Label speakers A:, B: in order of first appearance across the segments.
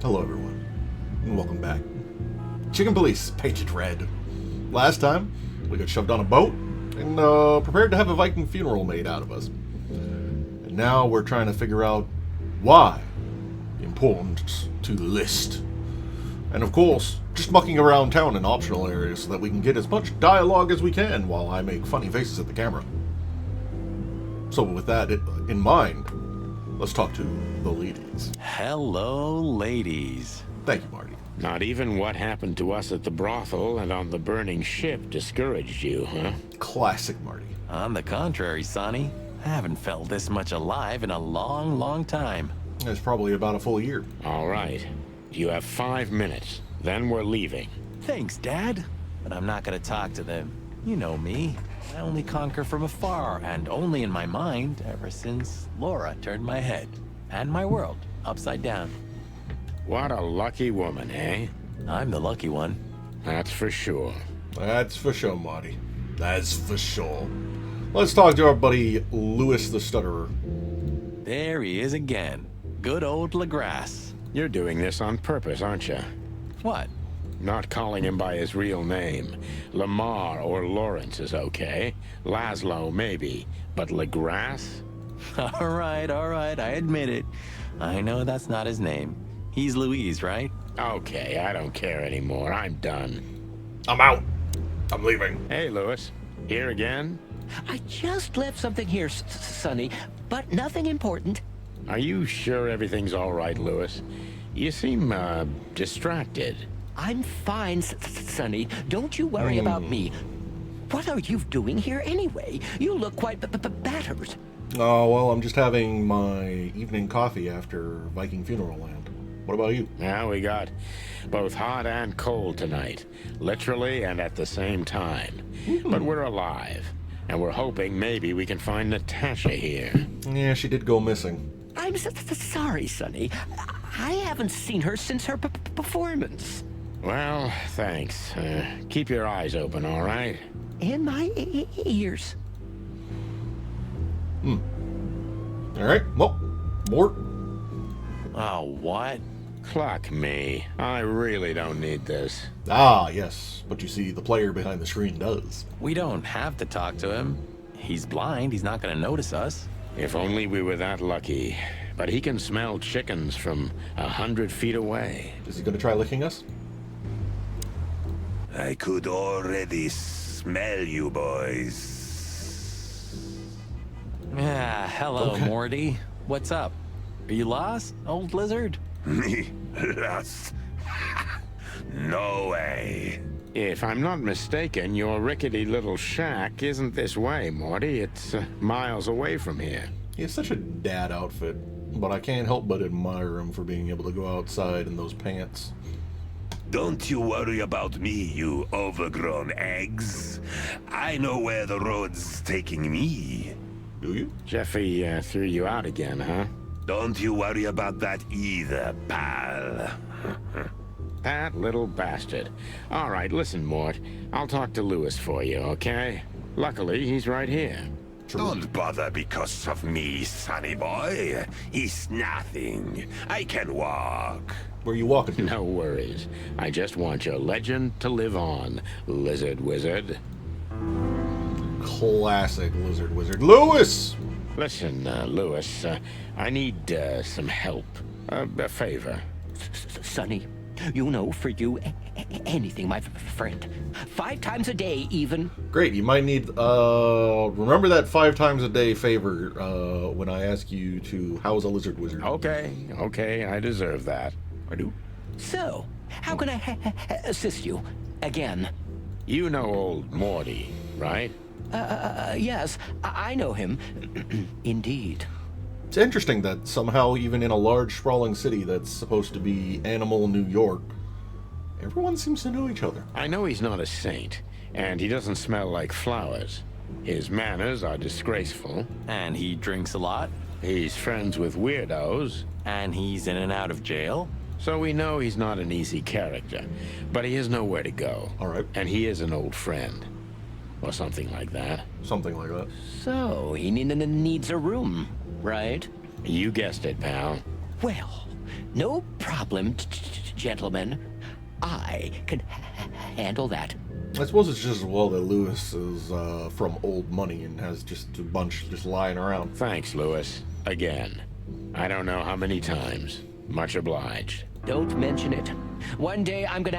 A: Hello everyone, and welcome back. Chicken Police, painted red. Last time, we got shoved on a boat, and prepared to have a Viking funeral made out of us. And now we're trying to figure out why important to the list. And of course, just mucking around town in optional areas so that we can get as much dialogue as we can while I make funny faces at the camera. So with that in mind, let's talk to the ladies.
B: Hello, ladies.
A: Thank you, Marty.
C: Not even what happened to us at the brothel and on the burning ship discouraged you, huh?
A: Classic Marty.
B: On the contrary, Sonny, I haven't felt this much alive in a long, long time.
A: It's probably about a full year.
C: All right. You have 5 minutes. Then we're leaving.
B: Thanks, Dad. But I'm not gonna talk to them. You know me. I only conquer from afar, and only in my mind, ever since Laura turned my head and my world upside down.
C: What a lucky woman, eh?
B: I'm the lucky one.
C: That's for sure.
A: That's for sure, Marty. That's for sure. Let's talk to our buddy Lewis the Stutterer.
B: There he is again. Good old LaGrasse.
C: You're doing this on purpose, aren't you?
B: What?
C: Not calling him by his real name. Lamar or Lawrence is okay. Laszlo, maybe. But LaGrasse?
B: All right, I admit it. I know that's not his name. He's Louise, right?
C: Okay, I don't care anymore. I'm done.
A: I'm out. I'm leaving.
C: Hey, Lewis. Here again?
D: I just left something here, Sonny, but nothing important.
C: Are you sure everything's all right, Lewis? You seem, distracted.
D: I'm fine, Sonny. Don't you worry about me. What are you doing here anyway? You look quite battered.
A: Oh, well, I'm just having my evening coffee after Viking Funeral Land. What about you?
C: Now we got both hot and cold tonight, literally and at the same time. But we're alive, and we're hoping maybe we can find Natasha here.
A: Yeah, she did go missing.
D: I'm sorry, Sonny. I haven't seen her since her performance.
C: Well, thanks. Keep your eyes open, all right?
D: In my ears.
A: All right, well, more.
B: Oh, what?
C: Cluck me. I really don't need this.
A: Ah, yes, but you see, the player behind the screen does.
B: We don't have to talk to him. He's blind. He's not gonna notice us.
C: If only we were that lucky. But he can smell chickens from 100 feet away.
A: Is he going to try licking us?
E: I could already smell you boys.
B: Ah, hello,
A: Okay.
B: Morty. What's up? Are you lost, old lizard?
E: Me? Lost? No way.
C: If I'm not mistaken, your rickety little shack isn't this way, Morty. It's miles away from here.
A: He has such a dad outfit, but I can't help but admire him for being able to go outside in those pants.
E: Don't you worry about me, you overgrown eggs. I know where the road's taking me.
A: Do you?
C: Jeffy threw you out again, huh?
E: Don't you worry about that either, pal.
C: That little bastard. All right, listen, Mort. I'll talk to Lewis for you, okay? Luckily, he's right here.
E: Don't bother because of me, sonny boy. It's nothing. I can walk.
A: Where are you walking to?
C: No worries. I just want your legend to live on, lizard wizard.
A: Classic lizard wizard. Lewis!
C: Listen, Lewis, I need some help. A favor.
D: Sonny, you know, for you, anything, my friend. 5 times a day, even.
A: Great, you might need, remember that 5 times a day favor, when I ask you to house a lizard wizard.
C: Okay, I deserve that.
A: I do.
D: So, how can I assist you? Again?
C: You know old Morty, right?
D: Yes, I know him. Indeed.
A: It's interesting that somehow, even in a large, sprawling city that's supposed to be Animal New York, everyone seems to know each other.
C: I know he's not a saint, and he doesn't smell like flowers. His manners are disgraceful.
B: And he drinks a lot.
C: He's friends with weirdos.
B: And he's in and out of jail.
C: So we know he's not an easy character, but he has nowhere to go.
A: All right.
C: And he is an old friend. Or something like that.
A: Something like that.
D: So, he needs a room, right?
C: You guessed it, pal.
D: Well, No problem, gentlemen. I can handle that.
A: I suppose it's just as well that Lewis is from old money and has just a bunch just lying around.
C: Thanks, Lewis. Again. I don't know how many times. Much obliged.
D: Don't mention it. One day I'm gonna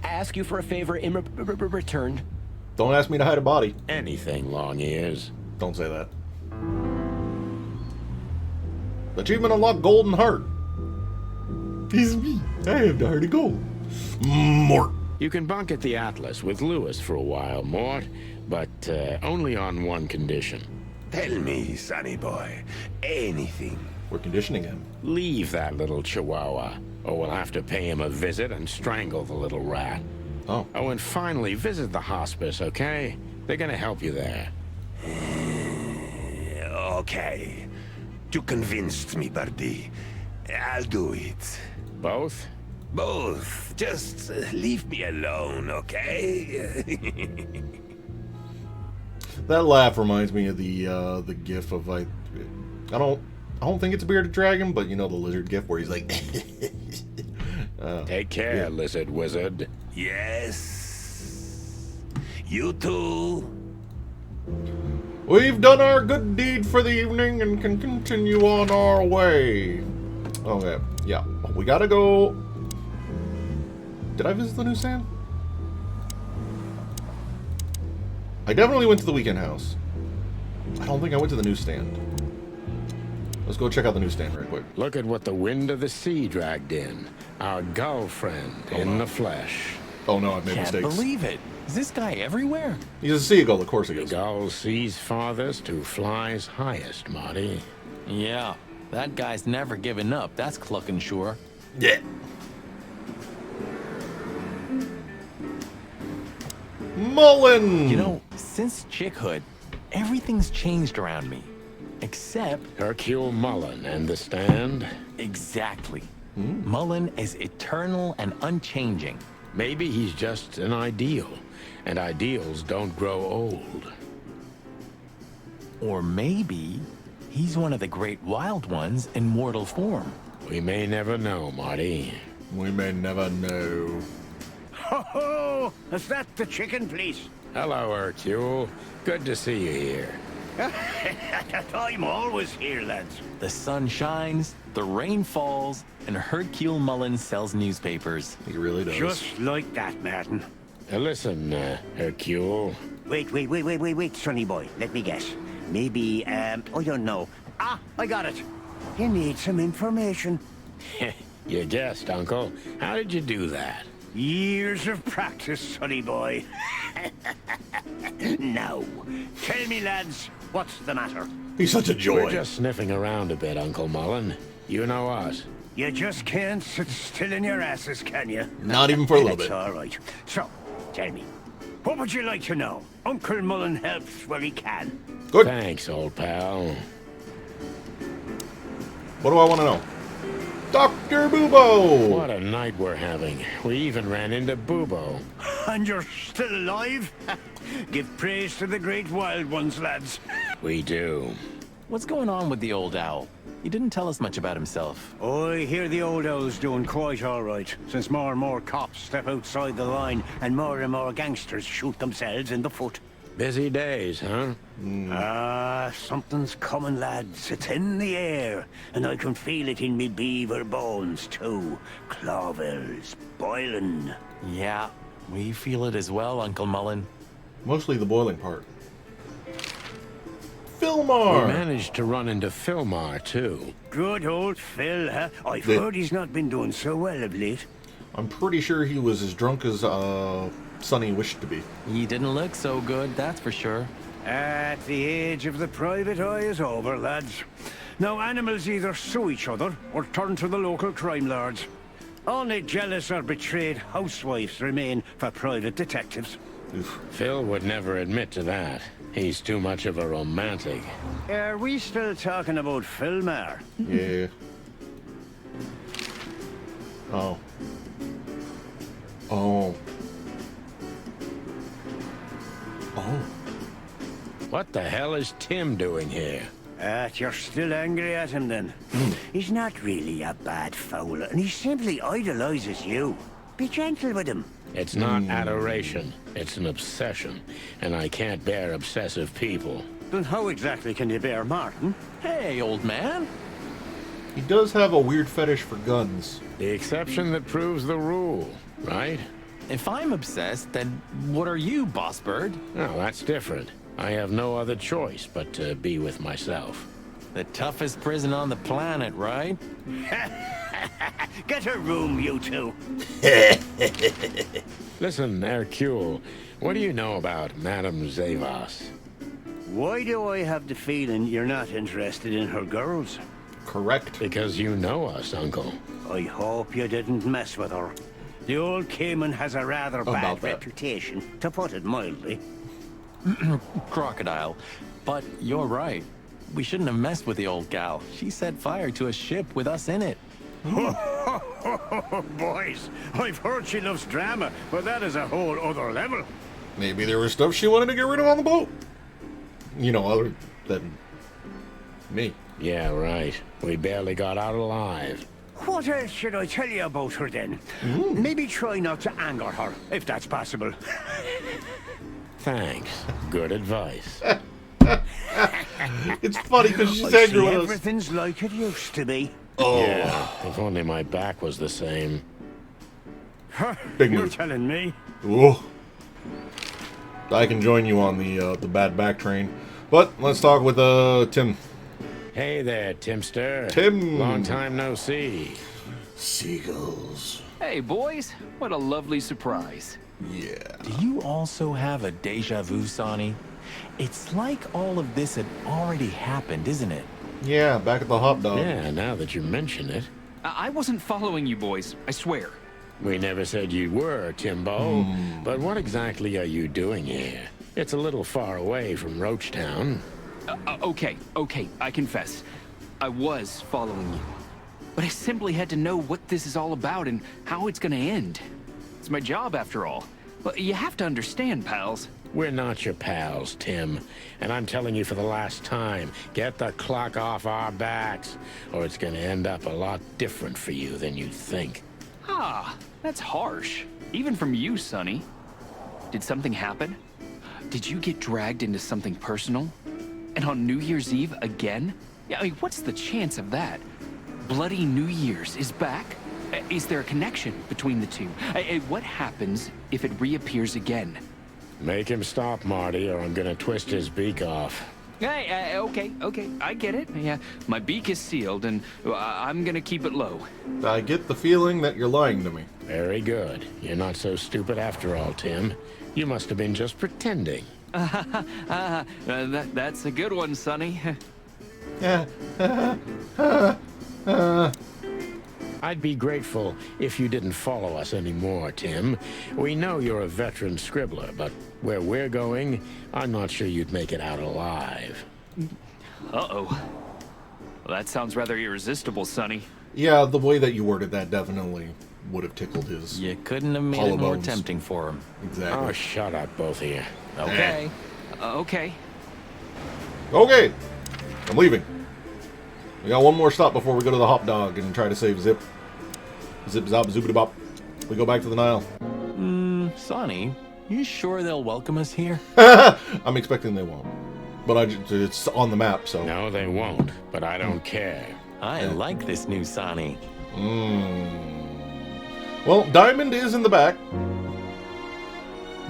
D: ask you for a favor in return.
A: Don't ask me to hide a body.
C: Anything, long ears.
A: Don't say that. Achievement unlocked, Golden Heart. It's me. I have the heart of gold. Mort.
C: You can bunk at the Atlas with Lewis for a while, Mort, but only on one condition.
E: Tell me, sonny boy, anything.
A: We're conditioning him.
C: Leave that little chihuahua, or we'll have to pay him a visit and strangle the little rat.
A: Oh.
C: Oh, and finally, visit the hospice, okay? They're gonna help you there.
E: Okay. You convinced me, Birdie. I'll do it.
C: Both?
E: Both. Just leave me alone, okay?
A: That laugh reminds me of the gif of I don't think it's a bearded dragon, but you know the lizard gif where he's like
C: Take care, lizard wizard.
E: Yes. You too.
A: We've done our good deed for the evening and can continue on our way. Okay, yeah. We gotta go. Did I visit the newsstand? I definitely went to the weekend house. I don't think I went to the newsstand. Let's go check out the newsstand right quick.
C: Look at what the wind of the sea dragged in. Our gull friend in the flesh.
A: Oh no, I've made
B: Can't
A: mistakes.
B: believe it. Is this guy everywhere?
A: He's a seagull, of course he
C: The
A: is.
C: gull sees farthest who flies highest, Marty.
B: Yeah, that guy's never given up. That's clucking sure.
A: Yeah. Mullen!
B: You know, since chickhood, everything's changed around me. Except...
C: Hercule Mullen, understand?
B: Exactly. Mullen is eternal and unchanging.
C: Maybe he's just an ideal, and ideals don't grow old.
B: Or maybe he's one of the great wild ones in mortal form.
C: We may never know, Marty.
A: We may never know.
F: Ho-ho! Is that the chicken, please?
C: Hello, Hercule. Good to see you here.
F: I'm always here, lads.
B: The sun shines, the rain falls, and Hercule Mullen sells newspapers.
A: He really does.
F: Just like that, Martin.
C: Listen, Hercule.
F: Wait, sonny boy. Let me guess. Maybe, I don't know. Ah, I got it. You need some information.
C: You guessed, Uncle. How did you do that?
F: Years of practice, sonny boy. Now, tell me, lads, what's the matter?
A: He's such a joy.
C: We're just sniffing around a bit, Uncle Mullen. You know us.
F: You just can't sit still in your asses, can you?
A: Not even for a little
F: That's
A: bit.
F: all right. So, tell me, what would you like to know? Uncle Mullen helps where he can.
A: Good.
C: Thanks, old pal.
A: What do I want to know? Dr. Bubo!
C: What a night we're having. We even ran into Bubo.
F: And you're still alive? Give praise to the great wild ones, lads.
C: We do.
B: What's going on with the old owl? He didn't tell us much about himself.
F: I hear the old owl's doing quite all right, since more and more cops step outside the line and more gangsters shoot themselves in the foot.
C: Busy days, huh?
F: Something's coming, lads. It's in the air, and I can feel it in me beaver bones, too. Clovels boiling.
B: Yeah, we feel it as well, Uncle Mullen.
A: Mostly the boiling part.
C: We
A: Fillmar!
C: managed to run into Fillmar, too.
F: Good old Phil, huh? I've
A: The-
F: heard he's not been doing so well of late.
A: I'm pretty sure he was as drunk as Sonny wished to be.
B: He didn't look so good, that's for sure.
F: At the age of the private eye is over, lads. Now animals either sue each other or turn to the local crime lords. Only jealous or betrayed housewives remain for private detectives.
A: Oof.
C: Phil would never admit to that. He's too much of a romantic.
F: Are we still talking about Fillmar?
A: Yeah. Oh. Oh. Oh.
C: What the hell is Tim doing here?
F: You're still angry at him then? He's not really a bad fowler, and he simply idolizes you. Be gentle with him.
C: It's not adoration, it's an obsession. And I can't bear obsessive people.
F: Then how exactly can you bear Martin?
B: Hey, old man.
A: He does have a weird fetish for guns.
C: The exception that proves the rule, right?
B: If I'm obsessed, then what are you, boss bird?
C: No, that's different. I have no other choice but to be with myself.
B: The toughest prison on the planet, right?
F: Get a room, you two.
C: Listen, Hercule, what do you know about Madame Zavas?
F: Why do I have the feeling you're not interested in her girls?
A: Correct.
C: Because you know us, Uncle.
F: I hope you didn't mess with her. The old Cayman has a rather bad
A: that.
F: reputation, to put it mildly.
B: Crocodile. But you're right. We shouldn't have messed with the old gal. She set fire to a ship with us in it.
F: Boys, I've heard she loves drama, but that is a whole other level.
A: Maybe there was stuff she wanted to get rid of on the boat. You know, other than me.
C: Yeah, right. We barely got out alive.
F: What else should I tell you about her then? Maybe try not to anger her, if that's possible.
C: Thanks. Good advice.
A: It's funny because she's
F: I
A: angry
F: see
A: with us.
F: everything's like it used to be.
A: Oh,
C: Yeah, if only my back was the same.
A: big
F: You're
A: move.
F: telling me?
A: Whoa. I can join you on the bad back train. But let's talk with Tim.
C: Hey there, Timster.
A: Tim.
C: Long time no see.
A: Seagulls.
G: Hey, boys. What a lovely surprise.
A: Yeah.
B: Do you also have a deja vu, Sonny? It's like all of this had already happened, isn't it?
A: Yeah, back at the hot dog.
C: Yeah, now that you mention it.
G: I wasn't following you boys, I swear.
C: We never said you were, Timbo. But what exactly are you doing here? It's a little far away from Roachtown.
G: Okay, I confess. I was following you. But I simply had to know what this is all about and how it's gonna end. It's my job, after all. But you have to understand, pals.
C: We're not your pals, Tim. And I'm telling you for the last time, get the clock off our backs, or it's gonna end up a lot different for you than you think.
G: Ah, that's harsh. Even from you, Sonny. Did something happen? Did you get dragged into something personal? And on New Year's Eve again? Yeah, I mean, what's the chance of that? Bloody New Year's is back? Is there a connection between the two? What happens if it reappears again?
C: Make him stop, Marty, or I'm gonna twist his beak off.
G: Hey, okay, I get it. Yeah, my beak is sealed, and I'm gonna keep it low.
A: I get the feeling that you're lying to me.
C: Very good. You're not so stupid after all, Tim. You must have been just pretending.
G: That's a good one, Sonny.
C: I'd be grateful if you didn't follow us anymore, Tim. We know you're a veteran scribbler, but where we're going, I'm not sure you'd make it out alive.
G: Uh-oh. Well, that sounds rather irresistible, Sonny.
A: Yeah, the way that you worded that definitely would have tickled his.
B: You couldn't have made it more
A: Collarbones.
B: tempting for him.
A: Exactly.
C: Oh, shut up, both of you.
B: Okay.
G: Okay.
A: Okay, I'm leaving. We got one more stop before we go to the hot dog and try to save Zip. Zip, zop, zoobity bop. We go back to the Nile.
B: Sonny, you sure they'll welcome us here?
A: I'm expecting they won't. But it's on the map, so.
C: No, they won't, but I don't care.
B: I like this new Sonny.
A: Well, Diamond is in the back.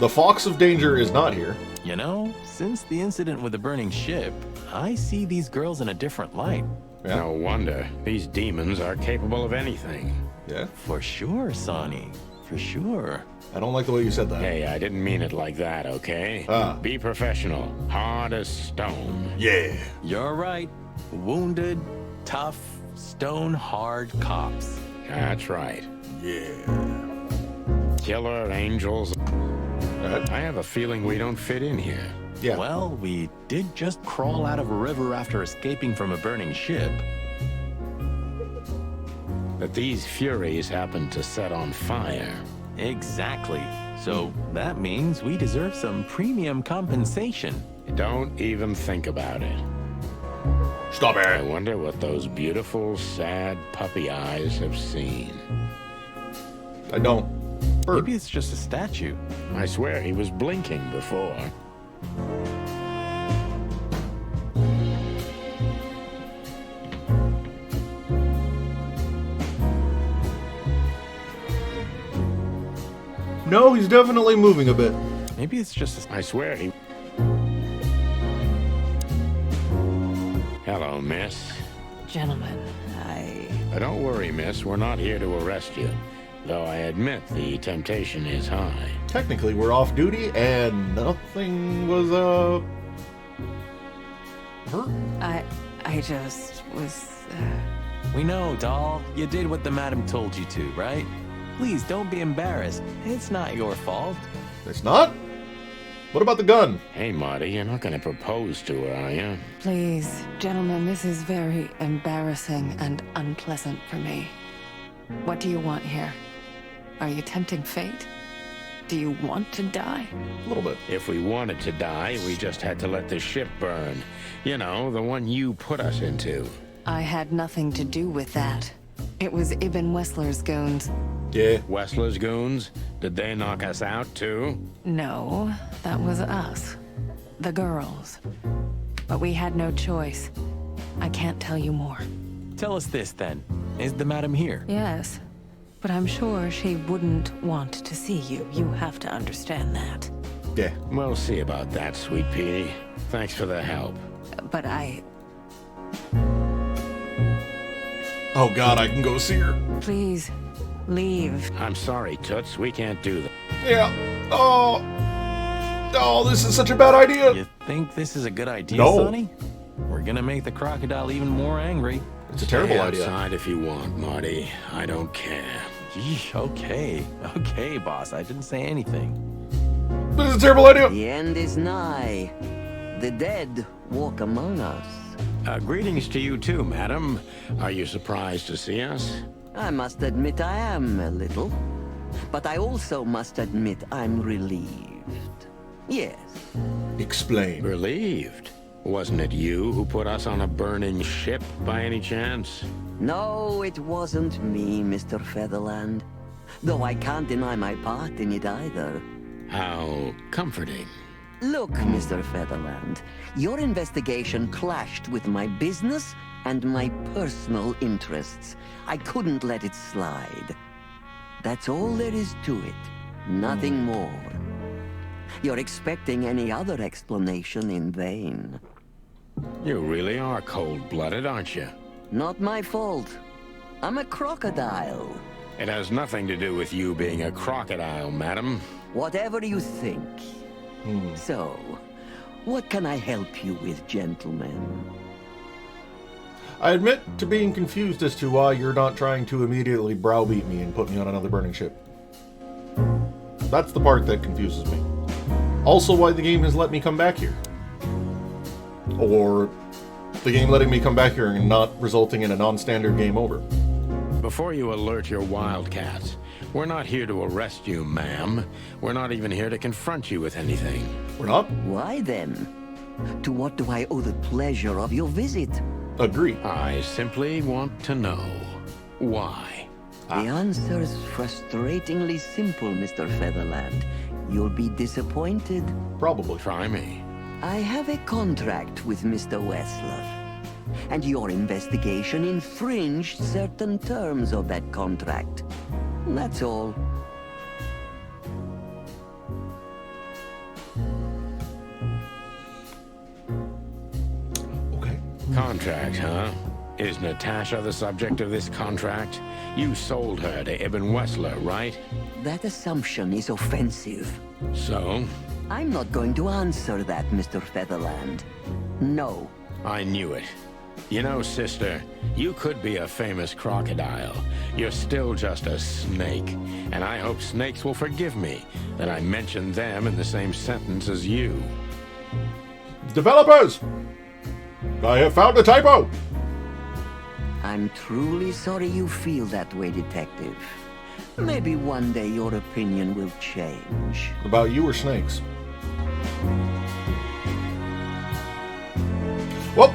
A: The Fox of Danger is not here.
B: You know, since the incident with the burning ship, I see these girls in a different light.
A: Yeah.
C: No wonder. These demons are capable of anything.
A: Yeah.
B: For sure, Sonny. For sure.
A: I don't like the way you said that.
C: Hey, I didn't mean it like that, okay?
A: Ah.
C: Be professional. Hard as stone.
A: Yeah.
B: You're right. Wounded, tough, stone-hard cops.
C: That's right.
A: Yeah.
C: Killer angels.
A: Alright.
C: I have a feeling we don't fit in here.
A: Yeah.
B: Well, we did just crawl out of a river after escaping from a burning ship.
C: But these furies happened to set on fire.
B: Exactly. So that means we deserve some premium compensation.
C: Don't even think about it.
A: Stop
C: I
A: it.
C: wonder what those beautiful, sad puppy eyes have seen.
A: I don't. Bird.
B: Maybe it's just a statue.
C: I swear he was blinking before.
A: No, he's definitely moving a bit.
B: Maybe it's just a...
C: I swear he... Hello, miss.
H: Gentlemen,
C: Don't worry, miss. We're not here to arrest you. Though I admit the temptation is high.
A: Technically, we're off duty, and nothing was, hurt.
H: I just was,
B: We know, doll. You did what the madam told you to, right? Please, don't be embarrassed. It's not your fault.
A: It's not? What about the gun?
C: Hey, Marty, you're not going to propose to her, are you?
H: Please, gentlemen, this is very embarrassing and unpleasant for me. What do you want here? Are you tempting fate? Do you want to die?
A: A little bit.
C: If we wanted to die, we just had to let the ship burn. You know, the one you put us into.
H: I had nothing to do with that. It was Ibn Wessler's goons.
A: Yeah.
C: Wessler's goons? Did they knock us out, too?
H: No, that was us. The girls. But we had no choice. I can't tell you more.
B: Tell us this, then. Is the madam here?
H: Yes, but I'm sure she wouldn't want to see you. You have to understand that.
A: Yeah.
C: We'll see about that, sweet pea. Thanks for the help.
H: But
A: Oh god, I can go see her.
H: please, leave.
C: I'm sorry, Toots. We can't do that.
A: Yeah. Oh. Oh, this is such a bad idea.
B: You think this is a good idea,
A: No.
B: Sonny? We're gonna make the crocodile even more angry.
A: It's a terrible
C: Stay
A: idea.
C: outside if you want, Marty. I don't care.
B: Yeesh, okay, boss. I didn't say anything.
A: This is a terrible idea.
I: The end is nigh. The dead walk among us.
C: Greetings to you too, madam. Are you surprised to see us?
I: I must admit I am a little. But I also must admit I'm relieved. Yes.
A: Explain.
C: Relieved. Wasn't it you who put us on a burning ship by any chance?
I: No, it wasn't me, Mr. Featherland. Though I can't deny my part in it either.
C: How comforting.
I: Look, Mr. Featherland, your investigation clashed with my business and my personal interests. I couldn't let it slide. That's all there is to it. Nothing more. You're expecting any other explanation in vain.
C: You really are cold-blooded, aren't you?
I: Not my fault. I'm a crocodile.
C: It has nothing to do with you being a crocodile, madam.
I: Whatever you think. So, what can I help you with, gentlemen?
A: I admit to being confused as to why you're not trying to immediately browbeat me and put me on another burning ship. That's the part that confuses me. Also why the game has let me come back here. Or the game letting me come back here and not resulting in a non-standard game over.
C: Before you alert your wildcats, we're not here to arrest you, ma'am. We're not even here to confront you with anything.
A: We're not?
I: Why then? To what do I owe the pleasure of your visit?
A: Agree.
C: I simply want to know why.
I: The answer's frustratingly simple, Mr. Featherland. You'll be disappointed.
A: Probably.
C: Try me.
I: I have a contract with Mr. Wessler. And your investigation infringed certain terms of that contract. That's all.
A: Okay.
C: Contract, huh? Is Natasha the subject of this contract? You sold her to Ibn Wessler, right?
I: That assumption is offensive.
C: So?
I: I'm not going to answer that, Mr. Featherland. No.
C: I knew it. You know, sister, you could be a famous crocodile. You're still just a snake. And I hope snakes will forgive me that I mentioned them in the same sentence as you.
A: Developers! I have found a typo!
I: I'm truly sorry you feel that way, Detective. Maybe one day your opinion will change.
A: About you or snakes? Well,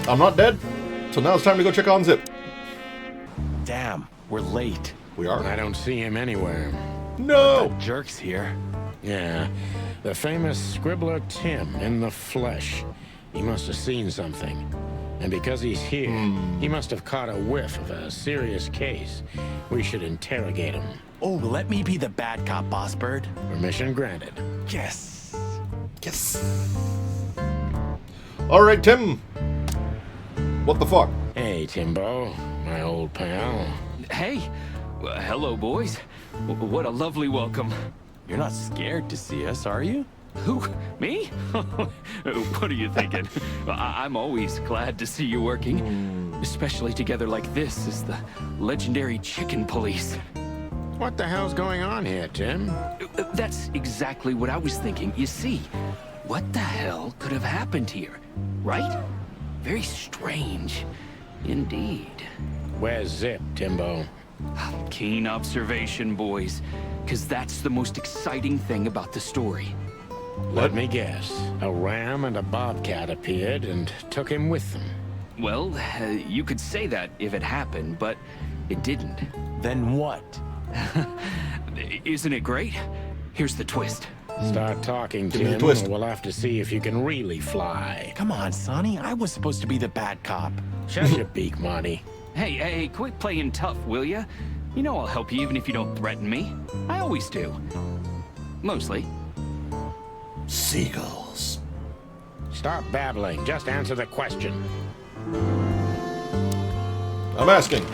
A: I'm not dead, so now it's time to go check on Zip.
B: Damn, we're late.
A: We are.
C: I don't see him anywhere.
A: No!
B: The jerk's here.
C: Yeah, the famous scribbler Tim in the flesh. He must have seen something. And because he's here, he must have caught a whiff of a serious case. We should interrogate him.
B: Oh, let me be the bad cop, Boss Bird.
C: Permission granted.
B: Yes.
A: Yes. All right, Tim. What the fuck?
C: Hey, Timbo, my old pal.
G: Hey, hello, boys. What a lovely welcome.
B: You're not scared to see us, are you?
G: Who? Me? What are you thinking? I'm always glad to see you working, especially together like this as the legendary chicken police.
C: What the hell's going on here, Tim?
G: That's exactly what I was thinking. You see, what the hell could have happened here, right? Very strange, indeed.
C: Where's Zip, Timbo?
G: Keen observation, boys, because that's the most exciting thing about the story.
C: Let me guess. A ram and a bobcat appeared and took him with them.
G: Well, you could say that if it happened, but it didn't.
B: Then what?
G: Isn't it great? Here's the twist.
C: Start talking,
A: Give me the
C: Tim,
A: twist.
C: or we'll have to see if you can really fly.
B: Come on, Sonny. I was supposed to be the bad cop.
C: Shut your beak, Monty.
G: Hey, quit playing tough, will ya? You know I'll help you even if you don't threaten me. I always do. Mostly.
A: Seagulls.
C: Stop babbling. Just answer the question.
A: I'm asking.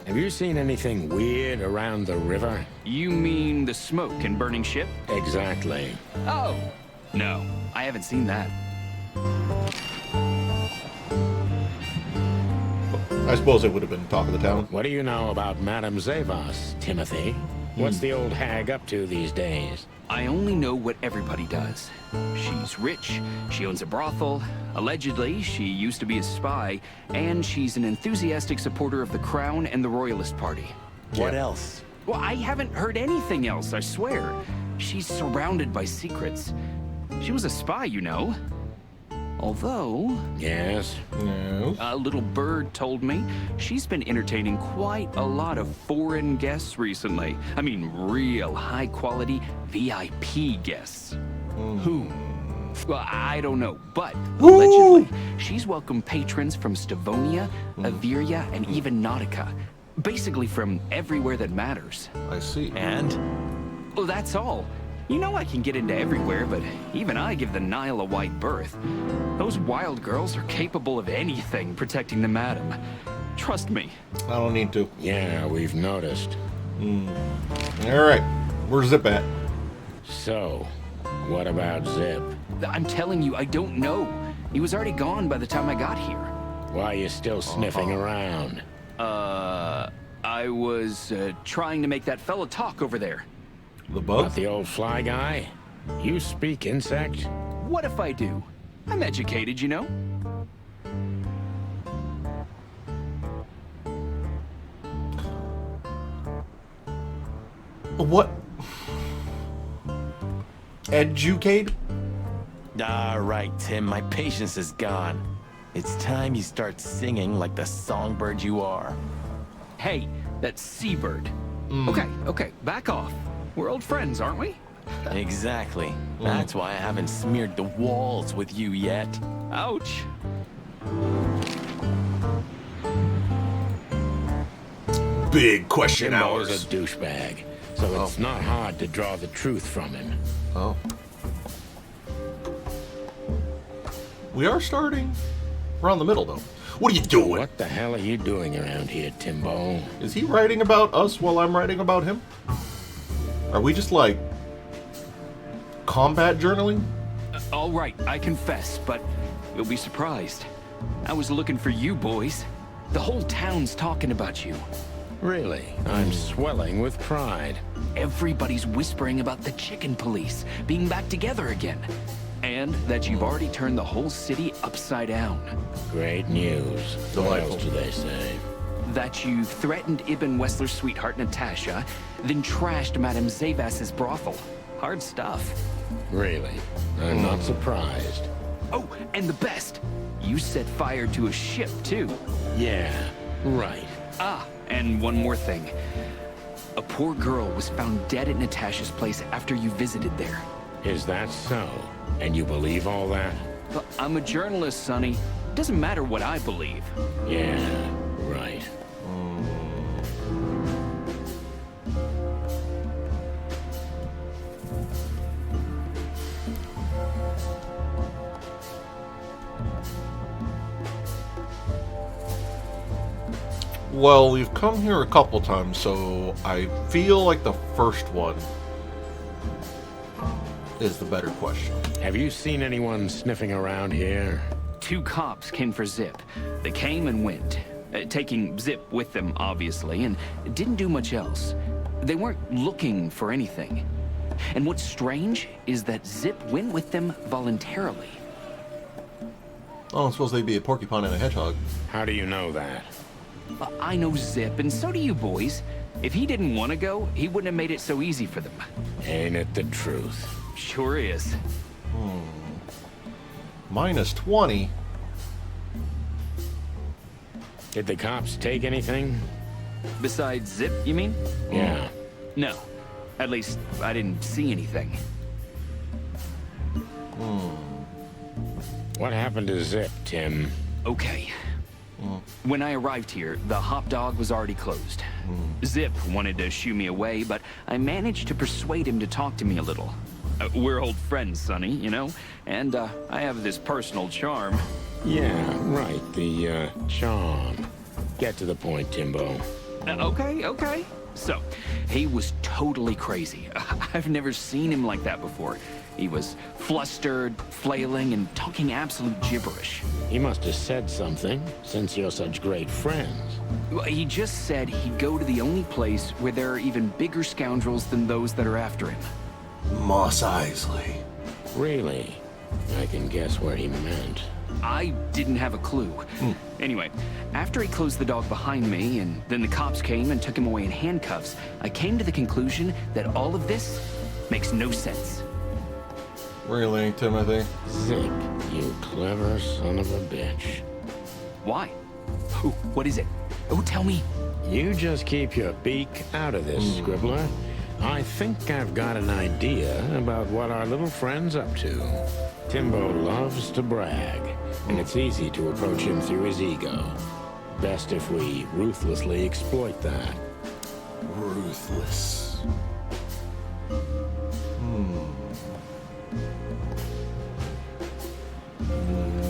C: Have you seen anything weird around the river?
G: You mean the smoke and burning ship?
C: Exactly.
G: Oh, no. I haven't seen that.
A: I suppose it would have been talk of the town.
C: What do you know about Madame Zavas, Timothy? What's the old hag up to these days?
G: I only know what everybody does. She's rich, she owns a brothel, allegedly she used to be a spy, and she's an enthusiastic supporter of the Crown and the Royalist Party.
B: What else?
G: Well, I haven't heard anything else, I swear. She's surrounded by secrets. She was a spy, you know. Although,
C: Yes?
A: No.
G: a little bird told me she's been entertaining quite a lot of foreign guests recently. I mean, real high-quality VIP guests. Who? Well, I don't know, but allegedly, she's welcomed patrons from Stavonia, Averia, and even Nautica. Basically from everywhere that matters.
A: I see.
B: And?
G: Well, that's all. You know I can get into everywhere, but even I give the Nile a wide berth. Those wild girls are capable of anything protecting the madam. Trust me.
A: I don't need to.
C: Yeah, we've noticed.
A: All right. Where's Zip at?
C: So, what about Zip?
G: I'm telling you, I don't know. He was already gone by the time I got here.
C: Why are you still sniffing around?
G: I was trying to make that fella talk over there.
A: The bug?
C: Not the old fly guy? You speak insect?
G: What if I do? I'm educated, you know?
A: What? Educate?
B: All right, Tim. My patience is gone. It's time you start singing like the songbird you are.
G: Hey, that's Seabird. Okay, back off. We're old friends, aren't we?
B: Exactly. That's why I haven't smeared the walls with you yet.
G: Ouch.
A: Big question
C: Timbo's
A: hours.
C: a douchebag, so it's not hard to draw the truth from him.
A: Oh. We are starting around the middle, though. What are you doing?
C: What the hell are you doing around here, Timbo?
A: Is he writing about us while I'm writing about him? Are we just like combat journaling?
G: All right, I confess, but you'll be surprised. I was looking for you boys. The whole town's talking about you.
C: Really? I'm swelling with pride.
G: Everybody's whispering about the chicken police being back together again. And that you've already turned the whole city upside down.
C: Great news. What
A: Delightful.
C: else do they say?
G: That you threatened Ibn Wessler's sweetheart Natasha, then trashed Madame Zavas's brothel. Hard stuff.
C: Really? I'm not surprised.
G: Oh, and the best, you set fire to a ship, too.
C: Yeah, right.
G: Ah, and one more thing. A poor girl was found dead at Natasha's place after you visited there.
C: Is that so? And you believe all that?
G: But I'm a journalist, Sonny. Doesn't matter what I believe.
C: Yeah, right.
A: Well, we've come here a couple times, so I feel like the first one is the better question.
C: Have you seen anyone sniffing around here?
G: 2 cops came for Zip. They came and went, taking Zip with them, obviously, and didn't do much else. They weren't looking for anything. And what's strange is that Zip went with them voluntarily.
A: Oh, I suppose they'd be a porcupine and a hedgehog.
C: How do you know that?
G: I know Zip, and so do you boys. If he didn't want to go, he wouldn't have made it so easy for them.
C: Ain't it the truth?
G: Sure is.
A: Minus 20.
C: Did the cops take anything?
G: Besides Zip, you mean?
C: Yeah.
G: No. At least, I didn't see anything.
C: What happened to Zip, Tim?
G: Okay. When I arrived here, the hop dog was already closed. Zip wanted to shoo me away, but I managed to persuade him to talk to me a little. We're old friends, Sonny, you know? And I have this personal charm.
C: Yeah, right. The, charm. Get to the point, Timbo.
G: Okay. So, he was totally crazy. I've never seen him like that before. He was flustered, flailing, and talking absolute gibberish.
C: He must have said something, since you're such great friends.
G: He just said he'd go to the only place where there are even bigger scoundrels than those that are after him.
A: Moss Isley.
C: Really? I can guess where he meant.
G: I didn't have a clue. Anyway, after he closed the dog behind me, and then the cops came and took him away in handcuffs, I came to the conclusion that all of this makes no sense.
A: Really, Timothy?
C: Zip, you clever son of a bitch.
G: Why? What is it? Oh, tell me.
C: You just keep your beak out of this, Scribbler. I think I've got an idea about what our little friend's up to. Timbo loves to brag, and it's easy to approach him through his ego. Best if we ruthlessly exploit that.
A: Ruthless.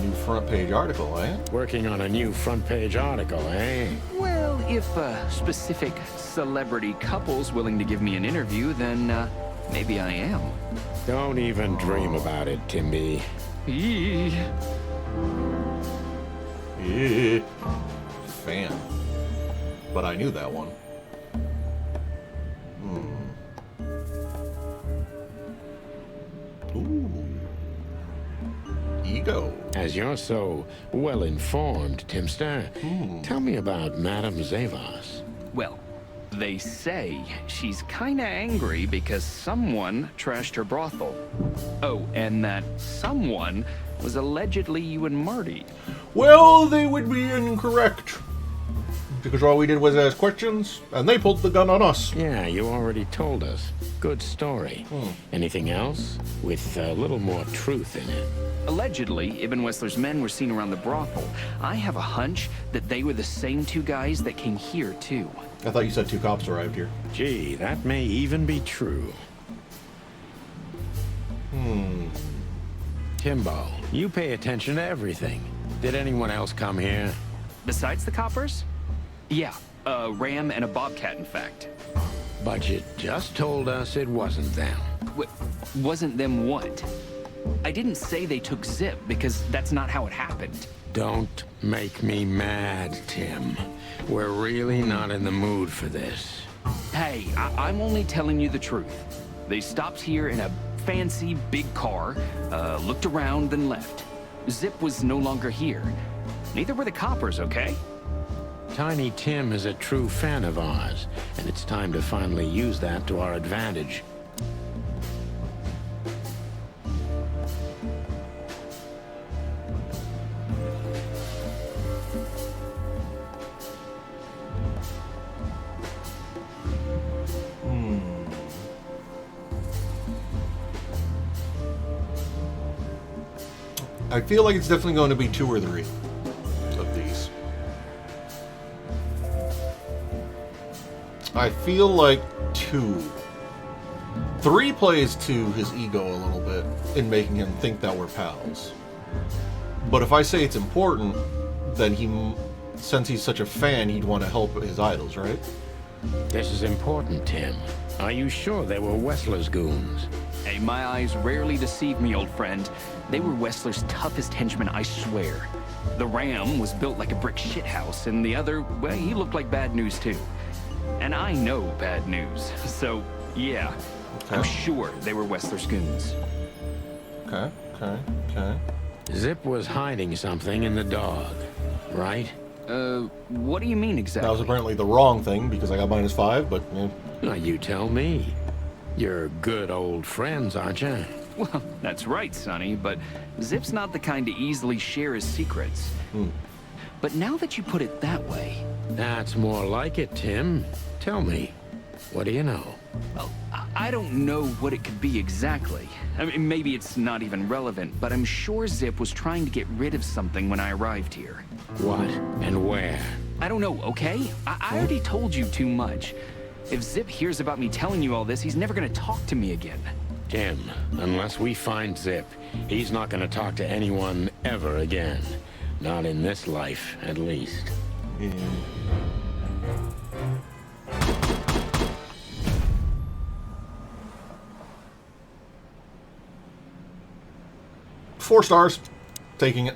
A: New front page article, eh?
C: Working on a new front page article, eh?
G: Well, if a specific celebrity couple's willing to give me an interview, then maybe I am.
C: Don't even dream about it, Timby.
A: Fan. But I knew that one. Ooh. Ego.
C: As you're so well-informed, Timster, tell me about Madame Zavas.
G: Well, they say she's kinda angry because someone trashed her brothel. Oh, and that someone was allegedly you and Marty.
A: Well, they would be incorrect. Because all we did was ask questions, and they pulled the gun on us.
C: Yeah, you already told us. Good story. Anything else? With a little more truth in it.
G: Allegedly, Ibn Wessler's men were seen around the brothel. I have a hunch that they were the same 2 guys that came here, too.
A: I thought you said 2 cops arrived here.
C: Gee, that may even be true. Timbo, you pay attention to everything. Did anyone else come here?
G: Besides the coppers? Yeah, a ram and a bobcat, in fact.
C: But you just told us it wasn't them.
G: Wasn't them what? I didn't say they took Zip, because that's not how it happened.
C: Don't make me mad, Tim. We're really not in the mood for this.
G: Hey, I'm only telling you the truth. They stopped here in a fancy big car, looked around, then left. Zip was no longer here. Neither were the coppers, okay?
C: Tiny Tim is a true fan of ours, and it's time to finally use that to our advantage.
A: I feel like it's definitely going to be 2 or 3 of these. I feel like 2. 3 plays to his ego a little bit in making him think that we're pals. But if I say it's important, then since he's such a fan, he'd want to help his idols, right?
C: This is important, Tim. Are you sure they were Wessler's goons?
G: Hey, my eyes rarely deceive me, old friend. They were Wessler's toughest henchmen, I swear. The Ram was built like a brick shithouse, and the other, well, he looked like bad news too. And I know bad news, so yeah,
A: Okay.
G: I'm sure they were Wessler's goons.
A: Okay.
C: Zip was hiding something in the dog, right?
G: What do you mean exactly?
A: That was apparently the wrong thing because I got -5, but
C: Now you tell me. You're good old friends, aren't you?
G: Well, that's right, Sonny, but Zip's not the kind to easily share his secrets. But now that you put it that way...
C: That's more like it, Tim. Tell me, what do you know?
G: Well, I don't know what it could be exactly. I mean, maybe it's not even relevant, but I'm sure Zip was trying to get rid of something when I arrived here.
C: What and where?
G: I don't know, okay? I already told you too much. If Zip hears about me telling you all this, he's never gonna talk to me again.
C: Tim, unless we find Zip, he's not gonna talk to anyone ever again. Not in this life, at least.
A: yeah. 4 stars. Taking it.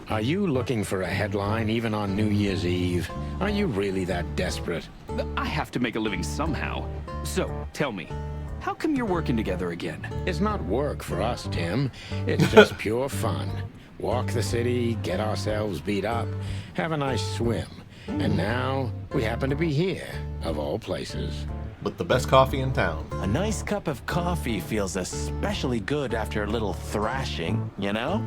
C: Are you looking for a headline even on New Year's Eve? Are you really that desperate?
G: I have to make a living somehow. So, tell me, how come you're working together again?
C: It's not work for us, Tim. It's just pure fun. Walk the city, get ourselves beat up, have a nice swim. And now, we happen to be here, of all places.
A: With the best coffee in town.
B: A nice cup of coffee feels especially good after a little thrashing, you know?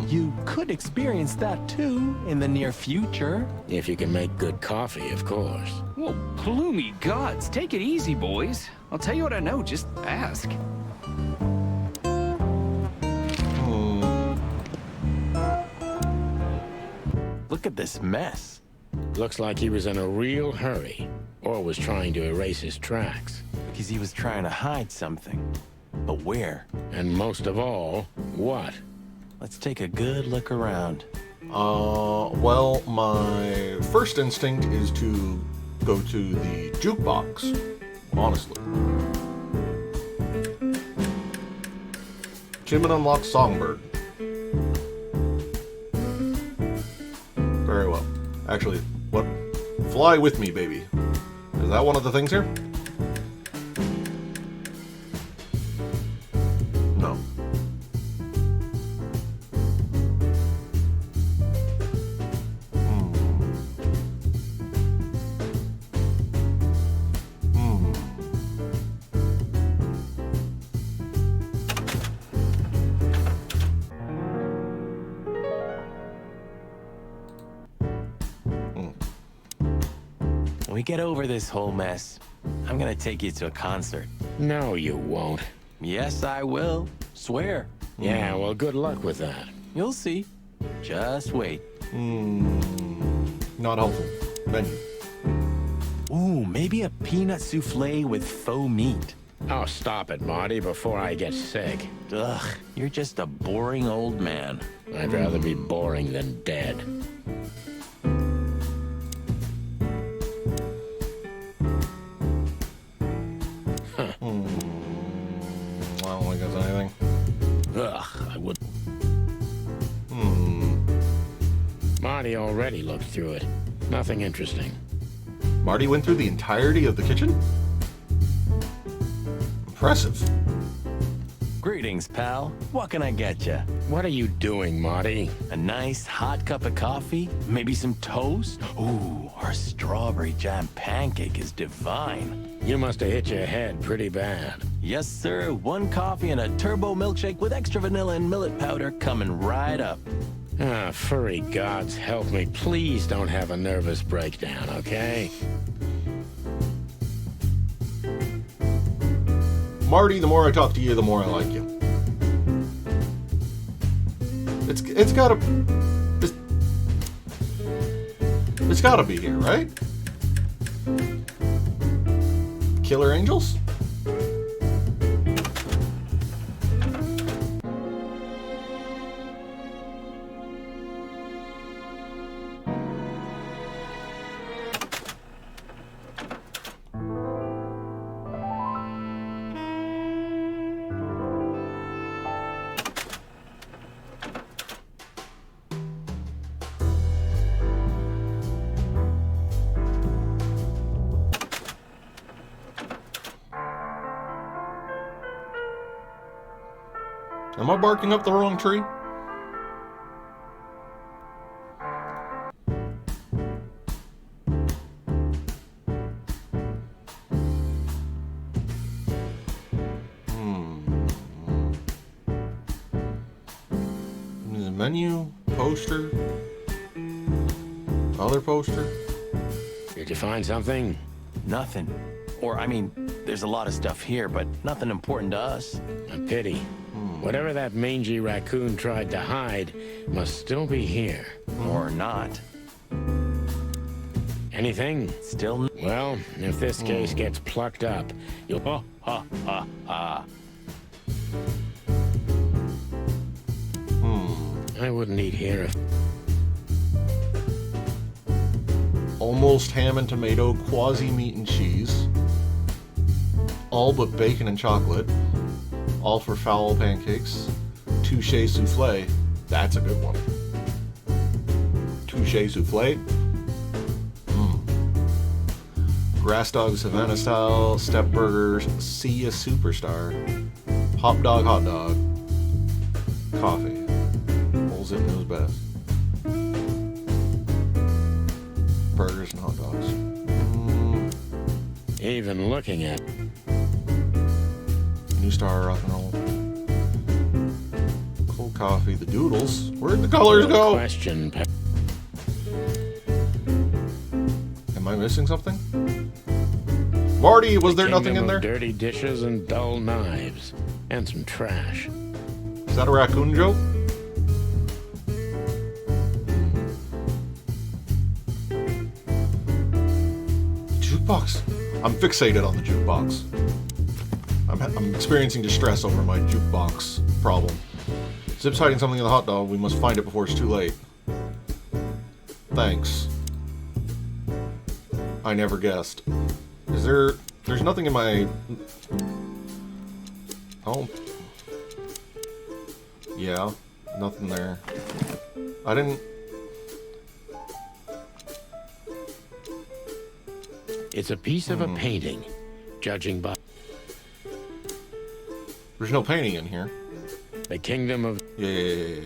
B: You could experience that too in the near future.
C: If you can make good coffee, of course.
G: Well, ploomy gods, take it easy, boys. I'll tell you what I know, just ask.
B: Look at this mess.
C: Looks like he was in a real hurry, or was trying to erase his tracks.
B: Because he was trying to hide something. But where?
C: And most of all, what?
B: Let's take a good look around.
A: Well, my first instinct is to go to the jukebox, honestly. Jim and Unlocked Songbird. Very well. Actually, what? Fly with me, baby. Is that one of the things here? No.
B: When we get over this whole mess, I'm gonna take you to a concert.
C: No, you won't.
B: Yes, I will. Swear.
C: Yeah, well, good luck with that.
B: You'll see. Just wait.
A: Not helpful. Menu.
B: Ooh, maybe a peanut souffle with faux meat.
C: Oh, stop it, Marty, before I get sick.
B: Ugh, you're just a boring old man.
C: I'd rather be boring than dead.
A: I don't think that's anything.
C: Ugh, I would. Marty already looked through it. Nothing interesting.
A: Marty went through the entirety of the kitchen? Impressive.
B: Greetings, pal. What can I get you?
C: What are you doing, Marty?
B: A nice hot cup of coffee? Maybe some toast? Ooh, our strawberry jam pancake is divine.
C: You must have hit your head pretty bad.
B: Yes, sir. 1 coffee and a turbo milkshake with extra vanilla and millet powder coming right up.
C: Ah, furry gods help me. Please don't have a nervous breakdown, okay?
A: Marty, the more I talk to you, the more I like you. It's gotta be here, right? Killer Angels? Am I barking up the wrong tree? There's a menu, poster, other poster.
C: Did you find something?
B: Nothing. Or, I mean, there's a lot of stuff here, but nothing important to us.
C: A pity. Whatever that mangy raccoon tried to hide must still be here.
B: Or not.
C: Anything?
B: Still.
C: Well, if this case gets plucked up, you'll...
B: Ha, ha, ha, ha.
C: I wouldn't eat here if...
A: Almost ham and tomato, quasi meat and cheese. All but bacon and chocolate. All for fowl pancakes. Touche souffle. That's a good one. Touche souffle. Grass dog Savannah style. Step burgers. See a superstar. Hot dog. Coffee. Old Zip knows best. Burgers and hot dogs.
C: Even looking at...
A: New Star Rock and Roll. Cold coffee. The doodles. Where'd the colors go?
C: Question.
A: Am I missing something? Marty, was there nothing in there?
C: Dirty dishes and dull knives. And some trash.
A: Is that a raccoon joke? Jukebox. I'm fixated on the jukebox. I'm experiencing distress over my jukebox problem. Zip's hiding something in the hot dog. We must find it before it's too late. Thanks. I never guessed. Is there... There's nothing in my... Oh. Yeah. Nothing there. I didn't...
C: It's a piece of a painting, judging by...
A: There's no painting in here.
C: The kingdom of...
A: Yeah.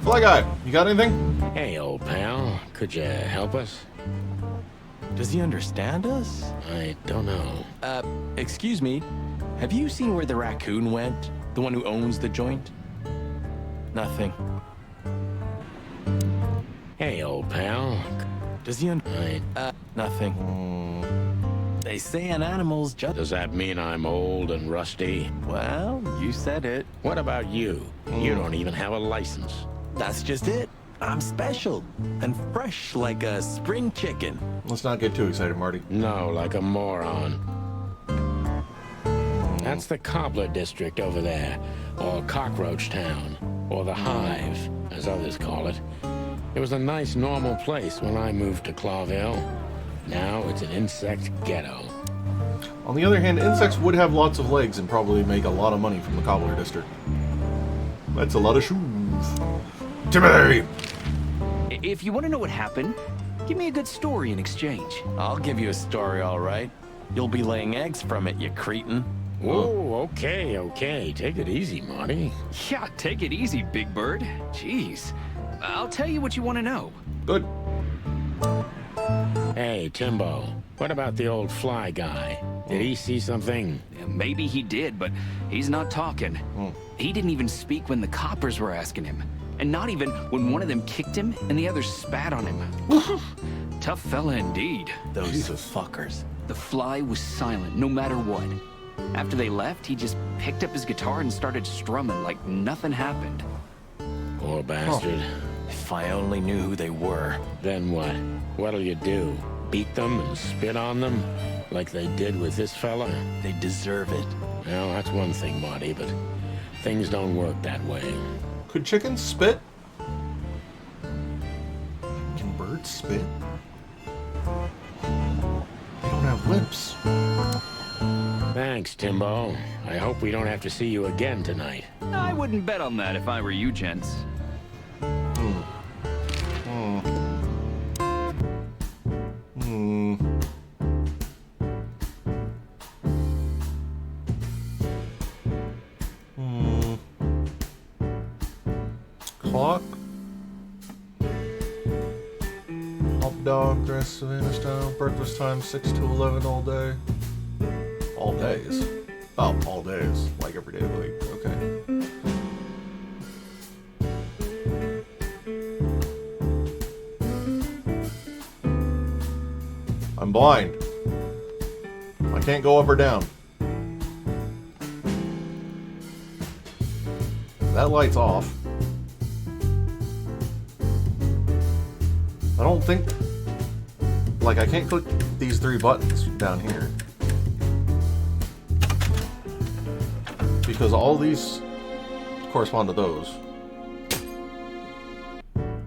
A: Fly guy, you got anything?
C: Hey, old pal. Could you help us?
B: Does he understand us?
C: I don't know.
B: Excuse me. Have you seen where the raccoon went? The one who owns the joint? Nothing.
C: Hey, old pal.
B: Does he nothing. They say an animal's just...
C: Does that mean I'm old and rusty?
B: Well, you said it.
C: What about you? You don't even have a license.
B: That's just it. I'm special and fresh like a spring chicken.
A: Let's not get too excited, Marty.
C: No, like a moron. That's the Cobbler District over there, or Cockroach Town, or the Hive, as others call it. It was a nice, normal place when I moved to Clawville. Now it's an insect ghetto.
A: On the other hand, insects would have lots of legs and probably make a lot of money from the Cobbler District. That's a lot of shoes. Timothy!
G: If you want to know what happened, give me a good story in exchange.
B: I'll give you a story, all right. You'll be laying eggs from it, you cretin.
C: Whoa, okay. Take it easy, Marty.
G: Yeah, take it easy, Big Bird. Jeez. I'll tell you what you want to know.
A: Good.
C: Hey, Timbo, what about the old fly guy? Did he see something?
G: Yeah, maybe he did, but he's not talking. He didn't even speak when the coppers were asking him. And not even when one of them kicked him and the other spat on him. Tough fella indeed.
B: Those
A: Jesus.
B: fuckers.
G: The fly was silent, no matter what. After they left, he just picked up his guitar and started strumming like nothing happened.
C: Poor bastard.
B: If I only knew who they were.
C: Then what? What'll you do? Beat them and spit on them? Like they did with this fella?
B: They deserve it.
C: Well, that's one thing, Marty, but things don't work that way.
A: Could chickens spit? Can birds spit? They don't have lips.
C: Thanks, Timbo. I hope we don't have to see you again tonight.
G: I wouldn't bet on that if I were you, gents.
A: Clock. Hot dog, dress, Savannah style, breakfast time 6 to 11 all day. All days. Oh, all days. Like every day of the week. Okay. I'm blind. I can't go up or down. That light's off. I don't think... Like, I can't click these 3 buttons down here. Because all these correspond to those.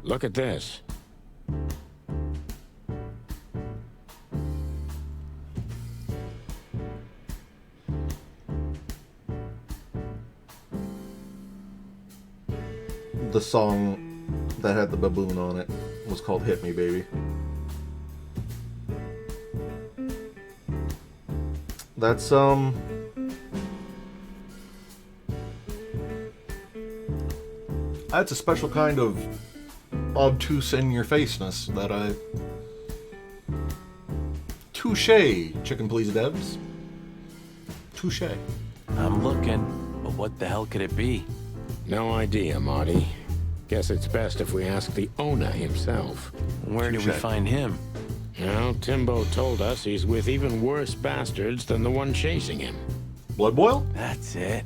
C: Look at this.
A: The song that had the baboon on it was called Hit Me Baby. That's that's a special kind of obtuse in-your-faceness that I... Touche, chicken please devs. Touche.
B: I'm looking, but what the hell could it be?
C: No idea, Marty. Guess it's best if we ask the owner himself.
B: Where do we find him?
C: Well, Timbo told us he's with even worse bastards than the one chasing him.
A: Blood boil?
B: That's it.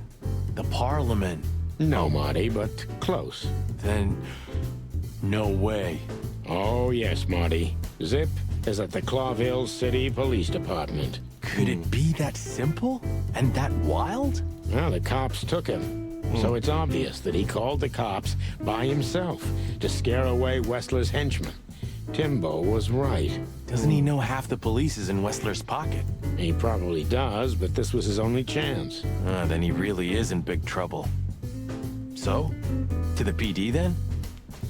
B: The Parliament.
C: No, Marty, but close.
B: Then, no way.
C: Oh, yes, Marty. Zip is at the Clawville City Police Department.
B: Could it be that simple? And that wild?
C: Well, the cops took him. So it's obvious that he called the cops by himself to scare away Wessler's henchmen. Timbo was right.
B: Doesn't he know half the police is in Wessler's pocket?
C: He probably does, but this was his only chance.
B: Then he really is in big trouble. So, to the PD then?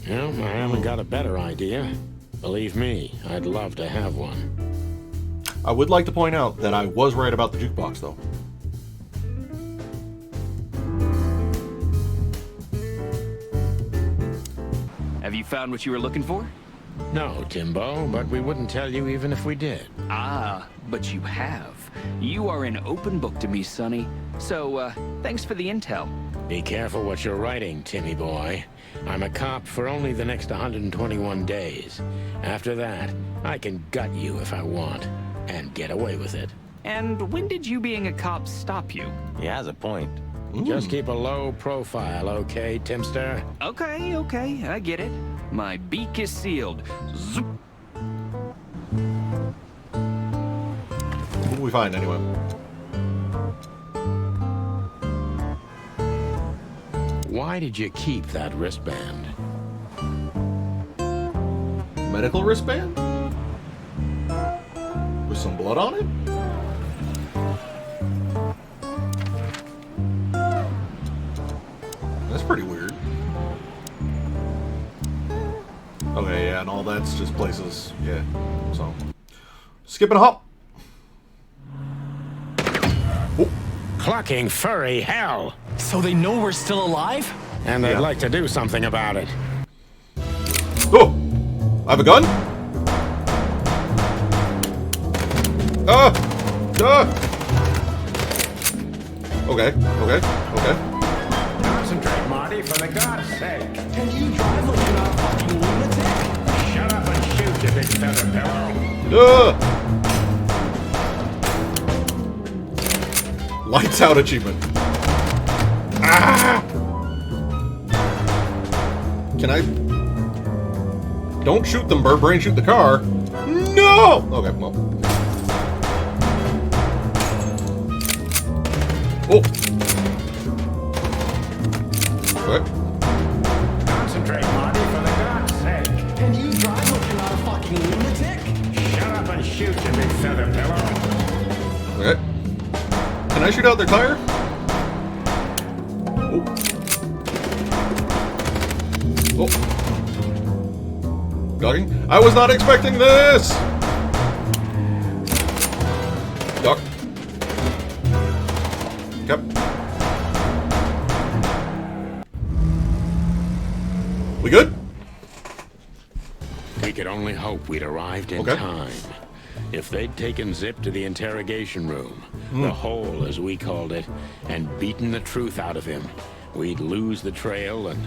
C: Well, I haven't got a better idea. Believe me, I'd love to have one.
A: I would like to point out that I was right about the jukebox, though.
G: Have you found what you were looking for?
C: No, Timbo, but we wouldn't tell you even if we did.
G: Ah, but you have. You are an open book to me, Sonny. So, thanks for the intel.
C: Be careful what you're writing, Timmy boy. I'm a cop for only the next 121 days. After that, I can gut you if I want, and get away with it.
G: And when did you being a cop stop you?
B: He has a point.
C: Just keep a low profile, okay, Timster?
G: Okay, I get it. My beak is sealed. Zoop.
A: What do we find, anyway?
C: Why did you keep that wristband?
A: Medical wristband? With some blood on it? That's pretty weird. Okay, yeah, and all that's just places. Yeah, so. Skip and a hop.
C: Clucking furry hell!
B: So they know we're still alive?
C: And they'd
A: Yeah.
C: like to do something about it.
A: Oh! I have a gun? Ah! Ah! Okay, okay, okay.
C: Concentrate, Marty, for the God's sake.
B: Can you drive like you're not a fucking lunatic?
C: Shut up and shoot, you big feather pillow.
A: Ah! Lights out achievement. Ah! Can I? Don't shoot them, bird brain. Shoot the car. No! Okay, well. Oh. Okay.
C: Concentrate, Marty, for the God's sake.
B: Can you drive like you're not a fucking lunatic?
C: Shut up and shoot, you big feather pillow.
A: Okay. Can I shoot out their tire? Oh. Oh. Dogging. I was not expecting this! Duck. Yep. We good?
C: We could only hope we'd arrived in
A: Okay.
C: time. If they'd taken Zip to the interrogation room, the hole as we called it, and beaten the truth out of him, we'd lose the trail and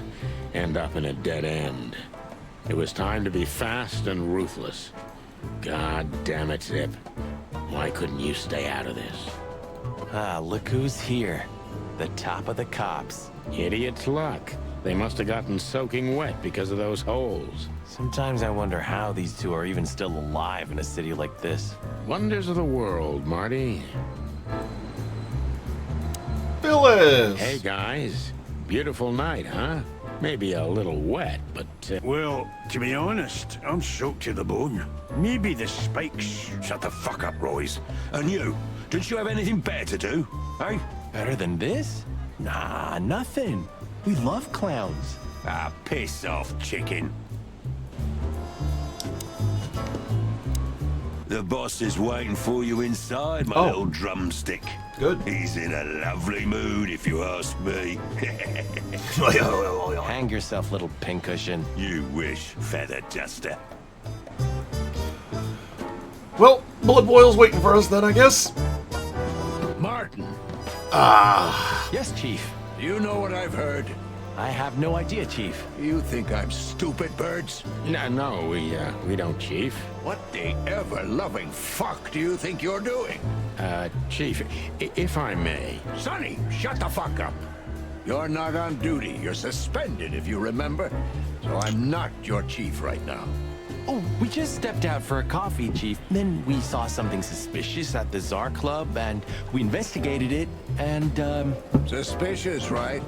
C: end up in a dead end. It was time to be fast and ruthless. God damn it, Zip. Why couldn't you stay out of this?
B: Ah, look who's here. The top of the cops.
C: Idiot's luck. They must have gotten soaking wet because of those holes.
B: Sometimes I wonder how these two are even still alive in a city like this.
C: Wonders of the world, Marty.
A: Phyllis!
C: Hey, guys. Beautiful night, huh? Maybe a little wet, but...
F: Well, to be honest, I'm soaked to the bone. Maybe the spikes.
E: Shut the fuck up, Royce. And you, didn't you have anything better to do? Eh?
B: Better than this? Nah, nothing. We love clowns.
E: Ah, piss off, chicken. The boss is waiting for you inside, my little drumstick.
A: Good.
E: He's in a lovely mood, if you ask me.
B: Hang yourself, little pincushion.
E: You wish, feather duster.
A: Well, Blood Boil's waiting for us then, I guess.
C: Martin,
B: Yes, Chief.
J: You know what I've heard?
B: I have no idea, Chief.
J: You think I'm stupid, birds?
C: no, we don't, Chief.
J: What the ever-loving fuck do you think you're doing?
C: Chief, if I may.
J: Sonny, shut the fuck up. You're not on duty. You're suspended, if you remember. So I'm not your chief right now.
B: Oh, we just stepped out for a coffee, Chief. Then we saw something suspicious at the Czar Club, and we investigated it, and,
J: Suspicious, right?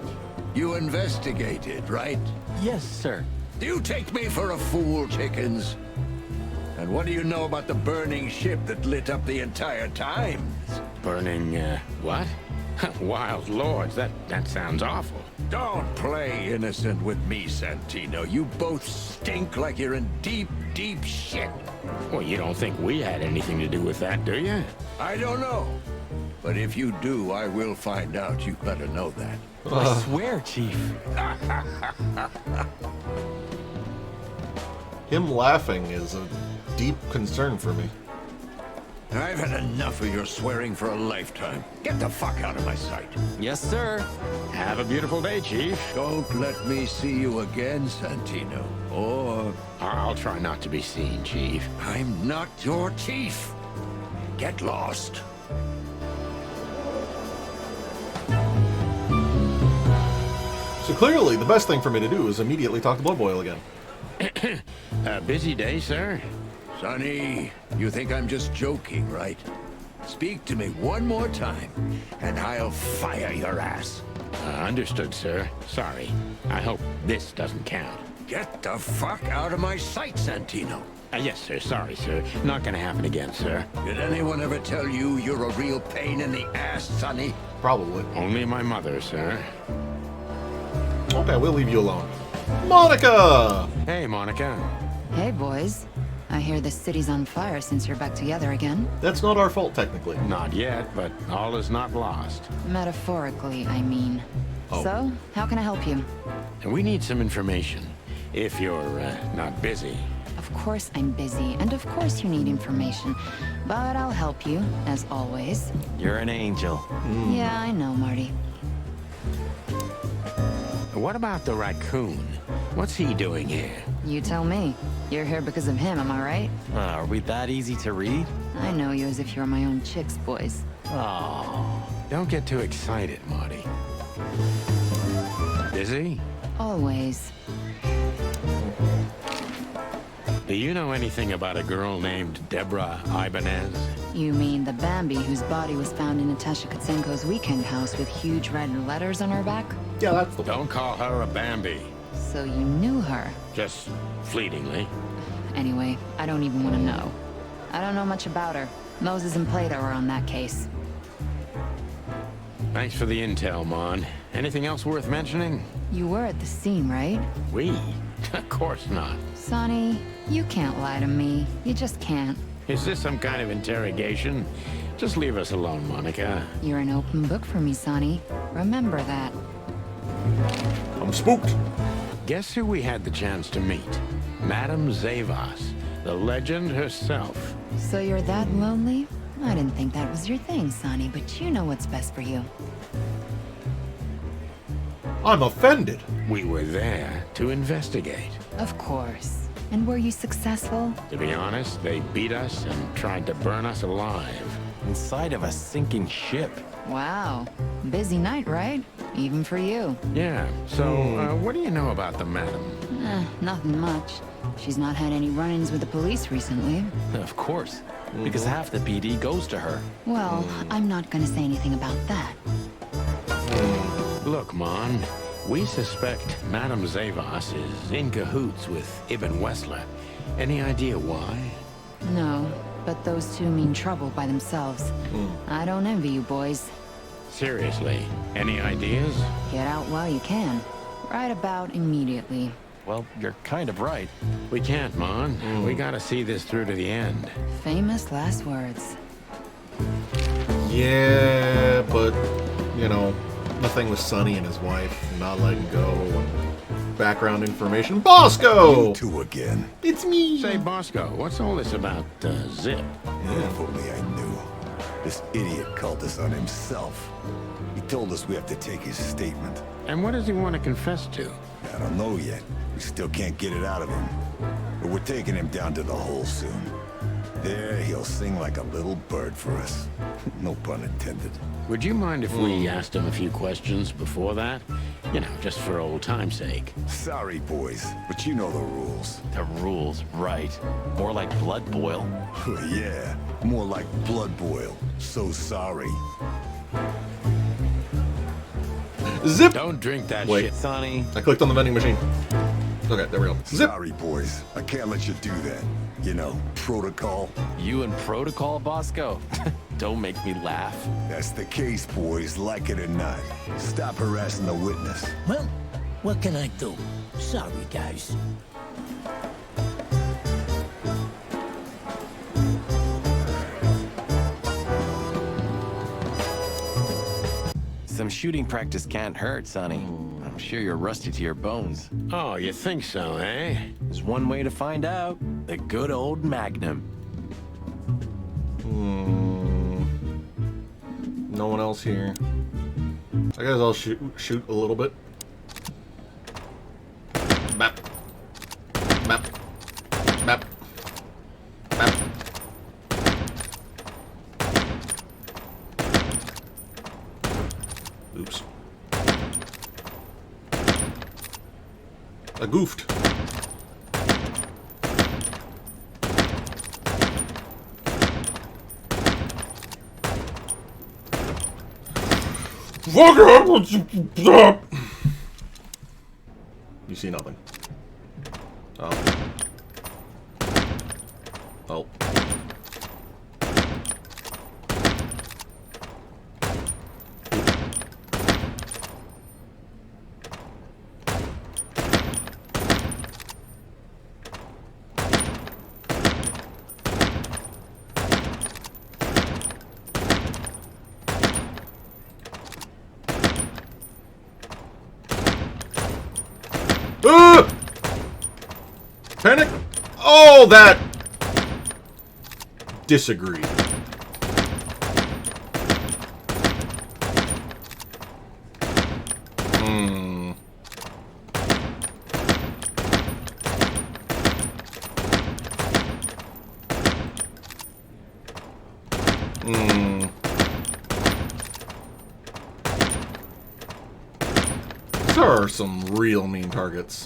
J: You investigated, right?
B: yes, sir.
J: Do you take me for a fool, chickens? And what do you know about the burning ship that lit up the entire Times?
C: Burning, what? Wild lords, that sounds awful.
J: Don't play innocent with me, Santino. You both stink like you're in deep, deep shit.
C: Well, you don't think we had anything to do with that, do you?
J: I don't know. But if you do, I will find out. You better know that.
B: I swear, Chief.
A: Him laughing is a deep concern for me.
J: I've had enough of your swearing for a lifetime. Get the fuck out of my sight.
B: Yes, sir.
C: Have a beautiful day, Chief.
J: Don't let me see you again, Santino. Or
C: I'll try not to be seen, Chief.
J: I'm not your chief. Get lost.
A: So clearly, the best thing for me to do is immediately talk to Blood Boil again.
C: A busy day, sir?
J: Sonny, you think I'm just joking, right? Speak to me one more time, and I'll fire your ass.
C: Understood, sir. Sorry. I hope this doesn't count.
J: Get the fuck out of my sight, Santino.
C: Yes, sir. Sorry, sir. Not gonna happen again, sir.
J: Did anyone ever tell you you're a real pain in the ass, Sonny?
A: Probably.
C: Only my mother, sir.
A: Okay, we'll leave you alone. Monica!
C: Hey, Monica.
K: Hey, boys. I hear the city's on fire since you're back together again.
A: That's not our fault, technically.
C: Not yet, but all is not lost.
K: Metaphorically, I mean.
A: Oh.
K: So, how can I help you?
C: We need some information, if you're not busy.
K: Of course I'm busy, and of course you need information. But I'll help you, as always.
B: You're an angel.
K: Yeah, I know, Marty.
C: What about the raccoon? What's he doing here?
K: You tell me. You're here because of him, am I right?
B: Are we that easy to read?
K: I know you as if you're my own chicks, boys.
B: Oh.
C: Don't get too excited, Marty. Busy?
K: Always.
C: Do you know anything about a girl named Deborah Ibanez?
K: You mean the Bambi whose body was found in Natasha Kutsenko's weekend house with huge red letters on her back?
A: Yeah, that's the one.
C: Don't call her a Bambi.
K: So you knew her.
C: Just fleetingly.
K: Anyway, I don't even want to know. I don't know much about her. Moses and Plato are on that case.
C: Thanks for the intel, Mon. Anything else worth mentioning?
K: You were at the scene, right?
C: We? Of course not.
K: Sonny, you can't lie to me. You just can't.
C: Is this some kind of interrogation? Just leave us alone, Monica.
K: You're an open book for me, Sonny. Remember that.
A: I'm spooked.
C: Guess who we had the chance to meet? Madame Zavas, the legend herself.
K: So you're that lonely? I didn't think that was your thing, Sonny, but you know what's best for you.
A: I'm offended.
C: We were there to investigate.
K: Of course. And were you successful?
C: To be honest, they beat us and tried to burn us alive.
B: Inside of a sinking ship.
K: Wow. Busy night, right? Even for you.
C: Yeah, so what do you know about the madam?
K: Nothing much. She's not had any run-ins with the police recently.
B: Of course. Because half the PD goes to her.
K: Well, I'm not gonna say anything about that.
C: Look, Mon, we suspect Madame Zavas is in cahoots with Ibn Wessler. Any idea why?
K: No, but those two mean trouble by themselves. I don't envy you, boys.
C: Seriously, any ideas?
K: Get out while you can. Right about immediately.
B: Well, you're kind of right.
C: We can't, Mon. We gotta see this through to the end.
K: Famous last words.
A: Yeah, but, you know, nothing with Sonny and his wife not letting go and background information. Bosco!
E: You two again.
A: It's me!
C: Say, Bosco, what's all this about, Zip?
E: Yeah, if only I knew. This idiot called us on himself. He told us we have to take his statement.
C: And what does he want to confess to?
E: I don't know yet. We still can't get it out of him. But we're taking him down to the hole soon. There, he'll sing like a little bird for us. No pun intended.
C: Would you mind if we asked him a few questions before that? You know, just for old time's sake.
E: Sorry, boys, but you know the rules.
B: The rules, right. More like blood boil.
E: Yeah, more like blood boil. So sorry.
A: Zip!
C: Don't drink that
A: Wait.
C: shit.
B: Sonny.
A: I clicked on the vending machine. Okay, there we go. Zip!
E: Sorry, boys. I can't let you do that. You know, protocol.
B: You and protocol, Bosco? Don't make me laugh.
E: That's the case, boys, like it or not. Stop harassing the witness.
L: Well, what can I do? Sorry, guys.
B: Some shooting practice can't hurt, Sonny. I'm sure you're rusty to your bones.
C: Oh, you think so, eh?
B: There's one way to find out. The good old Magnum.
A: No one else here. I guess I'll shoot a little bit. Map. Map. Map. Map. Oops. I goofed. fuck up! You see nothing. Oh. Oh. Panic? Oh, that... Disagree. These are some real mean targets.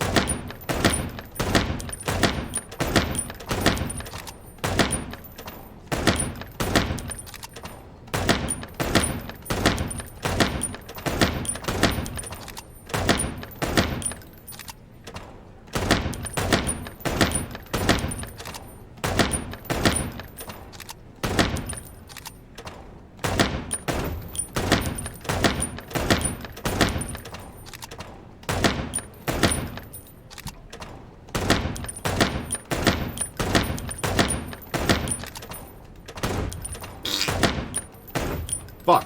A: Fuck.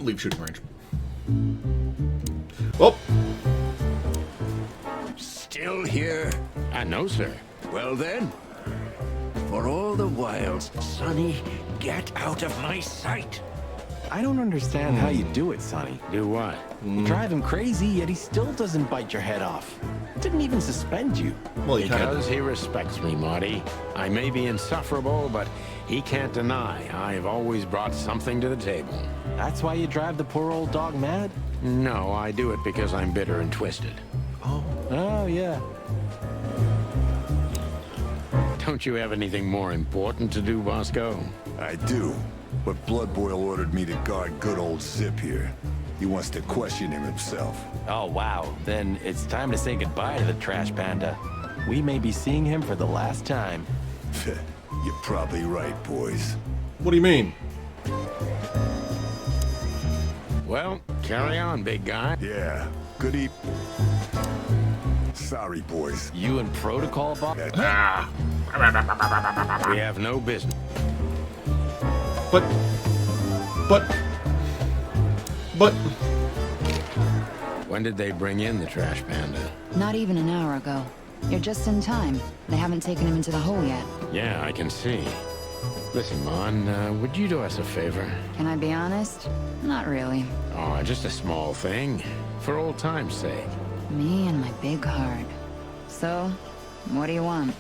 A: Leave shooting range. Well.
J: Still here?
C: No, sir.
J: Well then, for all the wiles, Sonny, get out of my sight.
B: I don't understand how you do it, Sonny.
C: Do what?
B: You drive him crazy, yet he still doesn't bite your head off. Didn't even suspend you.
A: Well, he
C: Because he respects me, Marty. I may be insufferable, but he can't deny I've always brought something to the table.
B: That's why you drive the poor old dog mad?
C: No, I do it because I'm bitter and twisted.
B: Oh, yeah.
C: Don't you have anything more important to do, Bosco?
E: I do, but Blood Boil ordered me to guard good old Zip here. He wants to question him himself.
B: Oh, wow. Then it's time to say goodbye to the trash panda. We may be seeing him for the last time.
E: You're probably right, boys.
A: What do you mean?
C: Well, carry on, big guy.
E: Yeah, good evening. Sorry, boys.
B: You and Protocol, Bob?
C: We have no business.
A: But...
C: When did they bring in the trash panda?
K: Not even an hour ago. You're just in time. They haven't taken him into the hole yet.
C: Yeah, I can see. Listen, Mon, would you do us a favor?
K: Can I be honest? Not really.
C: Oh, just a small thing. For old time's sake.
K: Me and my big heart. So, what do you want?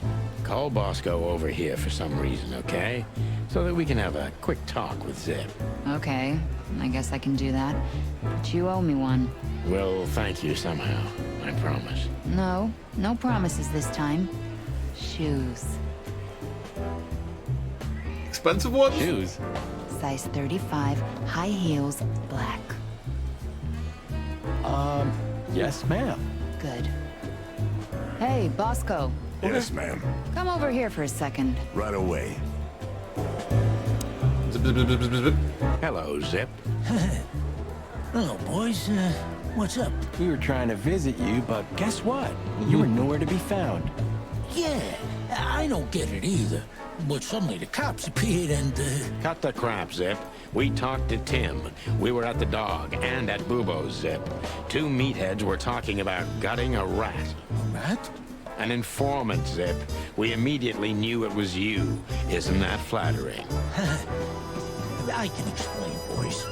C: Call Bosco over here for some reason, okay? So that we can have a quick talk with Zip.
K: Okay, I guess I can do that. But you owe me one.
C: We'll thank you somehow, I promise.
K: No, no promises this time. Shoes.
A: Expensive ones?
B: Shoes.
K: Size 35, high heels, black.
B: Yes, ma'am.
K: Good. Hey, Bosco.
E: Yes, ma'am.
K: Come over here for a second.
E: Right away.
A: Zip, zip, zip, zip, zip, zip.
C: Hello, Zip.
L: Hello, boys. What's up?
B: We were trying to visit you, but guess what? You were nowhere to be found.
L: Yeah, I don't get it either. But suddenly the cops appeared and,
C: Cut the crap, Zip. We talked to Tim. We were at the dog and at Bubo's, Zip. Two meatheads were talking about gutting a rat.
L: A rat?
C: An informant, Zip. We immediately knew it was you. Isn't that flattering?
L: I can explain, boys.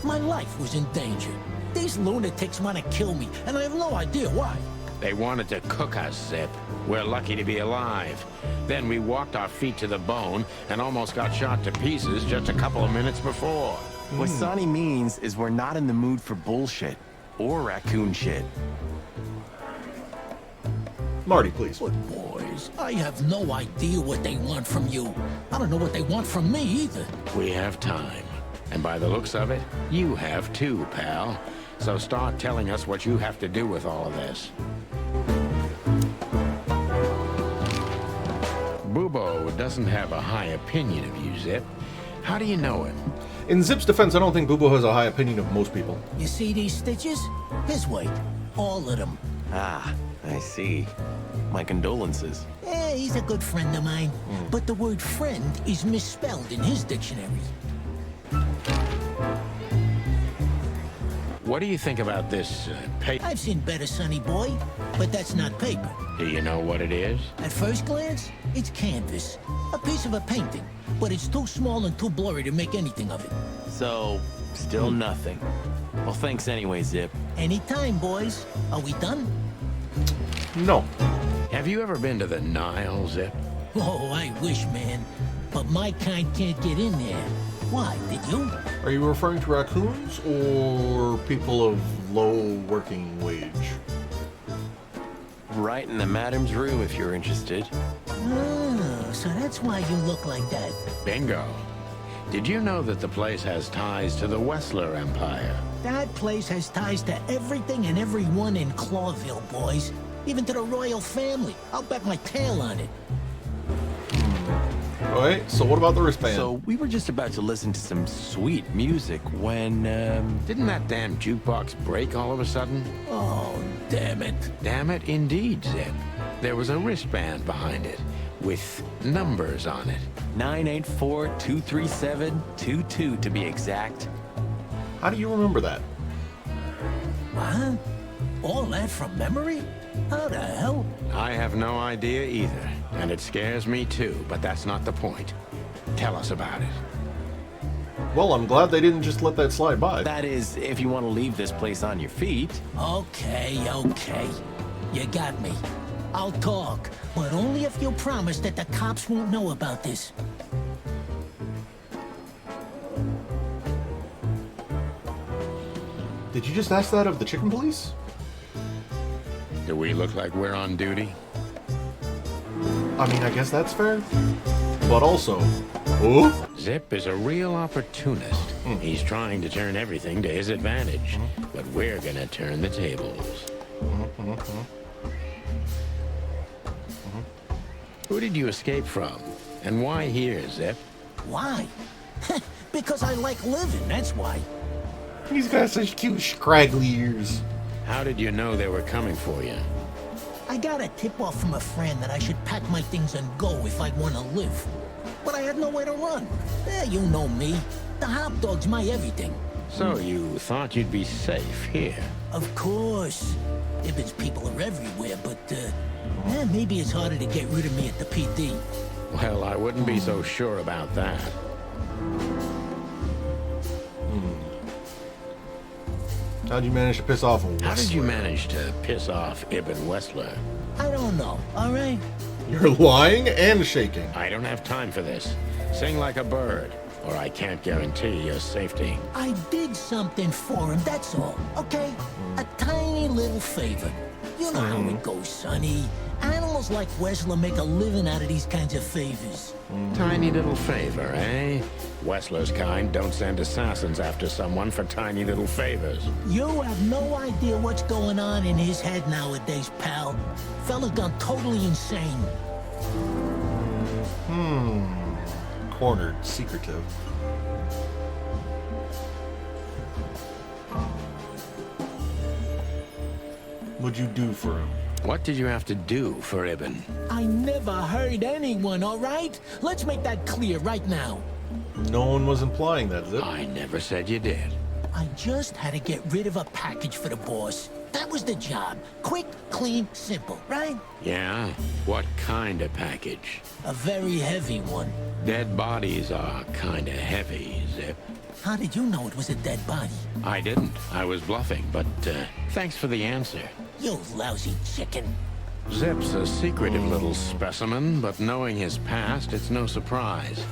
L: My life was in danger. These lunatics want to kill me, and I have no idea why.
C: They wanted to cook us, Zip. We're lucky to be alive. Then we walked our feet to the bone and almost got shot to pieces just a couple of minutes before.
B: What Sonny means is we're not in the mood for bullshit. Or raccoon shit.
A: Marty, please.
L: But boys, boys. I have no idea what they want from you. I don't know what they want from me either.
C: We have time. And by the looks of it, you have too, pal. So start telling us what you have to do with all of this. Bubo doesn't have a high opinion of you, Zip. How do you know him?
A: In Zip's defense, I don't think Bubo has a high opinion of most people.
L: You see these stitches? His weight. All of them.
B: Ah, I see. My condolences.
L: He's a good friend of mine. But the word friend is misspelled in his dictionary.
C: What do you think about this paper?
L: I've seen better, sonny boy, but that's not paper.
C: Do you know what it is?
L: At first glance, it's canvas. A piece of a painting, but it's too small and too blurry to make anything of it.
B: So, still nothing. Well, thanks anyway, Zip.
L: Anytime, boys. Are we done?
A: No.
C: Have you ever been to the Nile, Zip?
L: Oh, I wish, man. But my kind can't get in there. Why, did you?
A: Are you referring to raccoons or people of low working wage?
B: Right in the madam's room if you're interested.
L: Oh, so that's why you look like that.
C: Bingo. Did you know that the place has ties to the Wessler Empire?
L: That place has ties to everything and everyone in Clawville, boys. Even to the royal family. I'll bet my tail on it.
A: Alright, so what about the wristband?
B: So, we were just about to listen to some sweet music when,
C: Didn't that damn jukebox break all of a sudden?
L: Oh, damn it.
C: Damn it, indeed, Zip. There was a wristband behind it, with numbers on it.
B: 984-237-22 to be exact.
A: How do you remember that?
L: What? All that from memory? How the hell?
C: I have no idea either, and it scares me too, but that's not the point. Tell us about it.
A: Well, I'm glad they didn't just let that slide by.
B: That is, if you want to leave this place on your feet.
L: Okay. You got me. I'll talk, but only if you promise that the cops won't know about this.
A: Did you just ask that of the chicken police?
C: Do we look like we're on duty?
A: I mean, I guess that's fair. But also, oh?
C: Zip is a real opportunist. He's trying to turn everything to his advantage. But we're gonna turn the tables. Who did you escape from? And why here, Zip?
L: Why? Because I like living, that's why.
A: He's got such cute scraggly ears.
C: How did you know they were coming for you?
L: I got a tip-off from a friend that I should pack my things and go if I want to live. But I had nowhere to run. You know me. The hot dog's my everything.
C: So you thought you'd be safe here?
L: Of course. Ibben's people are everywhere, but, maybe it's harder to get rid of me at the PD.
C: Well, I wouldn't be so sure about that.
A: How'd you manage to piss off a Wessler?
C: How did you manage to piss off Ibn Wessler?
L: I don't know, all right?
A: You're lying and shaking.
C: I don't have time for this. Sing like a bird, or I can't guarantee your safety.
L: I did something for him, that's all, okay? A tiny little favor. You know how it goes, Sonny. Animals like Wessler make a living out of these kinds of favors.
C: Tiny little favor, eh? Wessler's kind don't send assassins after someone for tiny little favors.
L: You have no idea what's going on in his head nowadays, pal. Fella's gone totally insane.
A: Cornered, secretive. What'd you do for him?
C: What did you have to do for Ibn?
L: I never hurt anyone, all right? Let's make that clear right now.
A: No one was implying that, Zip.
C: I never said you did.
L: I just had to get rid of a package for the boss. That was the job. Quick, clean, simple, right?
C: Yeah? What kind of package?
L: A very heavy one.
C: Dead bodies are kinda heavy, Zip.
L: How did you know it was a dead body?
C: I didn't. I was bluffing, but thanks for the answer.
L: You lousy chicken.
C: Zip's a secretive little specimen, but knowing his past, it's no surprise.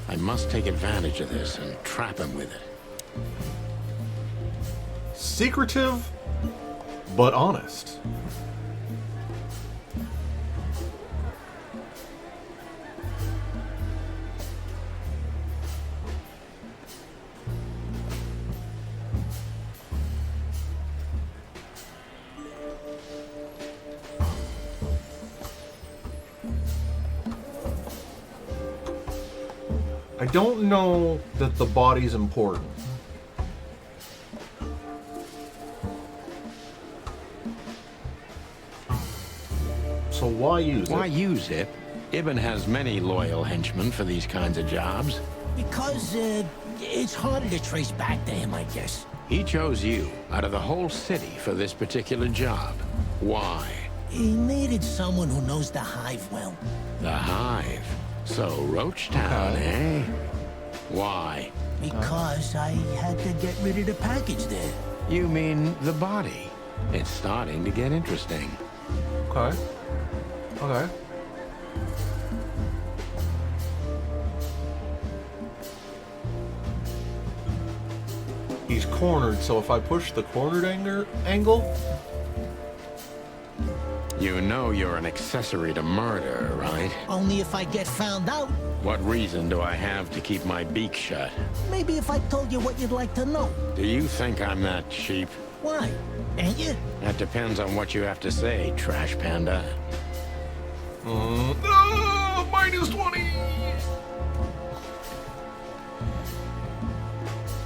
C: I must take advantage of this and trap him with it.
A: Secretive, but honest. I don't know that the body's important. So why use it?
C: Why use it? Ibn has many loyal henchmen for these kinds of jobs.
L: Because, it's harder to trace back to him, I guess.
C: He chose you out of the whole city for this particular job. Why?
L: He needed someone who knows the hive well.
C: The hive. So, Roachtown, eh? Why?
L: Because I had to get rid of the package there.
C: You mean the body? It's starting to get interesting.
A: Okay. Okay. He's cornered, so if I push the cornered angle...
C: You know you're an accessory to murder, right?
L: Only if I get found out.
C: What reason do I have to keep my beak shut?
L: Maybe if I told you what you'd like to know.
C: Do you think I'm that cheap?
L: Why? Ain't you?
C: That depends on what you have to say, Trash Panda.
A: Minus 20!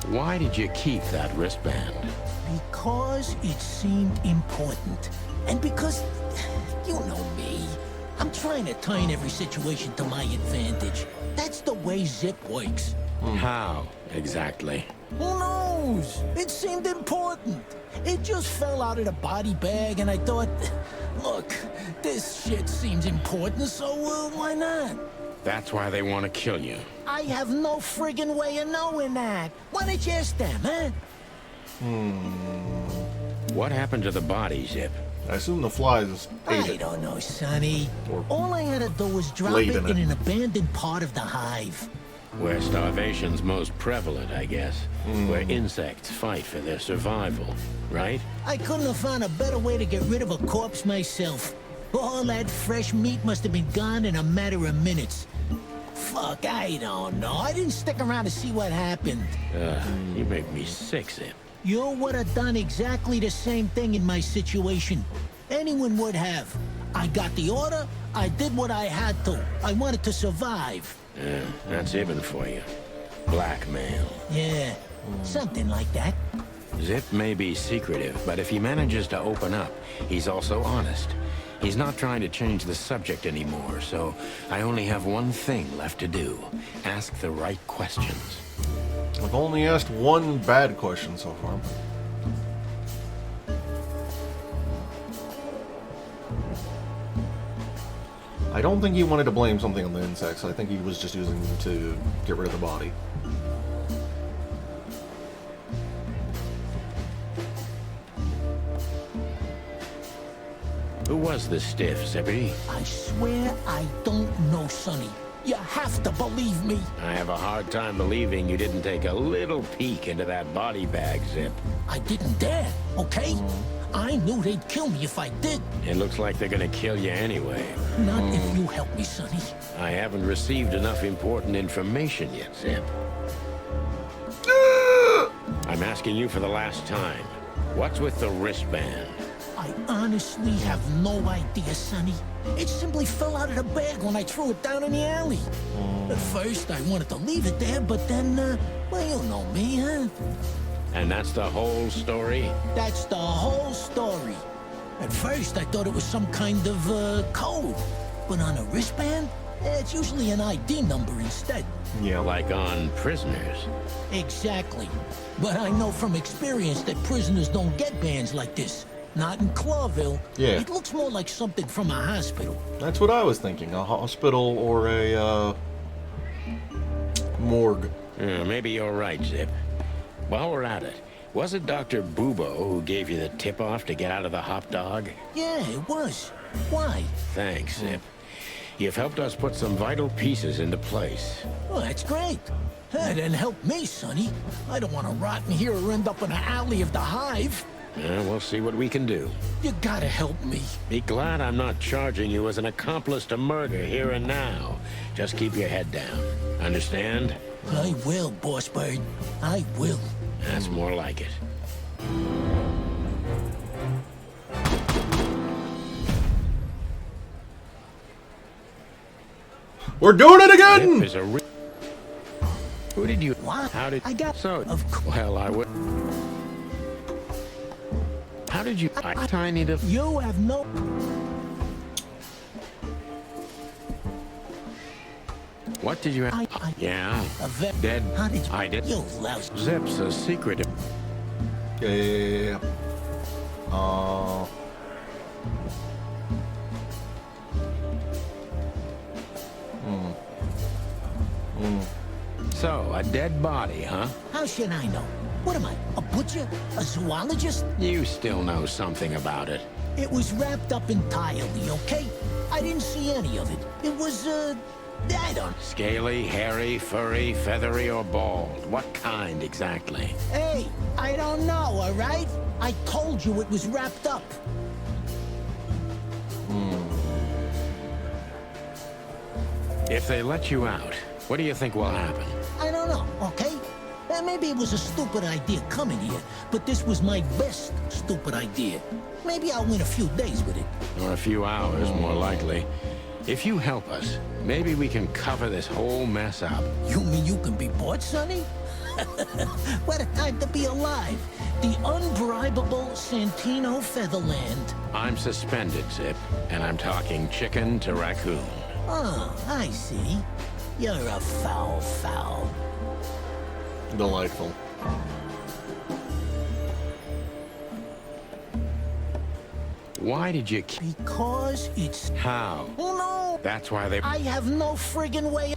C: Why did you keep that wristband?
L: Because it seemed important. And because, you know me, I'm trying to turn every situation to my advantage. That's the way Zip works.
C: How, exactly?
L: Who knows? It seemed important. It just fell out of the body bag, and I thought, look, this shit seems important, so why not?
C: That's why they want to kill you.
L: I have no friggin' way of knowing that. Why don't you ask them, huh?
C: What happened to the body, Zip?
A: I assume the flies ate
L: I
A: it.
L: don't know, Sonny. All I had to do was drop
A: Laid
L: it
A: in
L: in
A: it.
L: an abandoned part of the hive.
C: Where starvation's most prevalent, I guess. Where insects fight for their survival, right?
L: I couldn't have found a better way to get rid of a corpse myself. All that fresh meat must have been gone in a matter of minutes. Fuck, I don't know. I didn't stick around to see what happened.
C: You make me sick, Zip.
L: You would have done exactly the same thing in my situation. Anyone would have. I got the order, I did what I had to. I wanted to survive.
C: Yeah, that's Ibn for you. Blackmail.
L: Yeah, something like that.
C: Zip may be secretive, but if he manages to open up, he's also honest. He's not trying to change the subject anymore, so I only have one thing left to do. Ask the right questions.
A: I've only asked one bad question so far. I don't think he wanted to blame something on the insects. I think he was just using them to get rid of the body.
C: Who was the stiff, Zippy?
L: I swear I don't know, Sonny. You have to believe me.
C: I have a hard time believing you didn't take a little peek into that body bag, Zip.
L: I didn't dare, okay? I knew they'd kill me if I did.
C: It looks like they're gonna kill you anyway.
L: Not if you help me, Sonny.
C: I haven't received enough important information yet, Zip. I'm asking you for the last time. What's with the wristband?
L: I honestly have no idea, Sonny. It simply fell out of the bag when I threw it down in the alley. At first, I wanted to leave it there, but then, well, you know me, huh?
C: And that's the whole story?
L: That's the whole story. At first, I thought it was some kind of, code. But on a wristband, it's usually an ID number instead.
A: Yeah.
C: Like on prisoners.
L: Exactly. But I know from experience that prisoners don't get bands like this. Not in Clawville.
A: Yeah.
L: It looks more like something from a hospital.
A: That's what I was thinking. A hospital or a, morgue.
C: Yeah, maybe you're right, Zip. While we're at it, was it Dr. Bubo who gave you the tip-off to get out of the hop dog?
L: Yeah, it was. Why?
C: Thanks, Zip. You've helped us put some vital pieces into place.
L: Well, that's great. Then help me, Sonny. I don't want to rot in here or end up in an alley of the hive.
C: We'll see what we can do.
L: You gotta help me.
C: Be glad I'm not charging you as an accomplice to murder here and now. Just keep your head down. Understand?
L: I will, Boss Bird. I will.
C: That's more like it.
A: We're doing it again!
C: Zip is a Who did you...
L: What?
C: How did...
L: I got...
C: So...
L: Of course.
C: Well, I would... How did you... Tiny to...
L: You have no...
C: What did you have? Yeah. Dead.
L: How did you...
C: I did.
L: You louse...
C: Zip's a secret.
A: Yeah.
C: So, a dead body, huh?
L: How should I know? What am I, a butcher? A zoologist?
C: You still know something about it.
L: It was wrapped up entirely, okay? I didn't see any of it. It was, I don't...
C: Scaly, hairy, furry, feathery, or bald? What kind exactly?
L: Hey, I don't know, all right? I told you it was wrapped up.
C: If they let you out, what do you think will happen?
L: I don't know, okay? Maybe it was a stupid idea coming here, but this was my best stupid idea. Maybe I'll win a few days with it.
C: Or a few hours, more likely. If you help us, maybe we can cover this whole mess up.
L: You mean you can be bought, Sonny? What a time to be alive. The unbribable Santino Featherland.
C: I'm suspended, Zip, and I'm talking chicken to raccoon.
L: Oh, I see. You're a foul.
A: Delightful.
C: Why did you...
L: Because it's...
C: How?
L: Oh, no!
C: That's why they...
L: I have no friggin' way...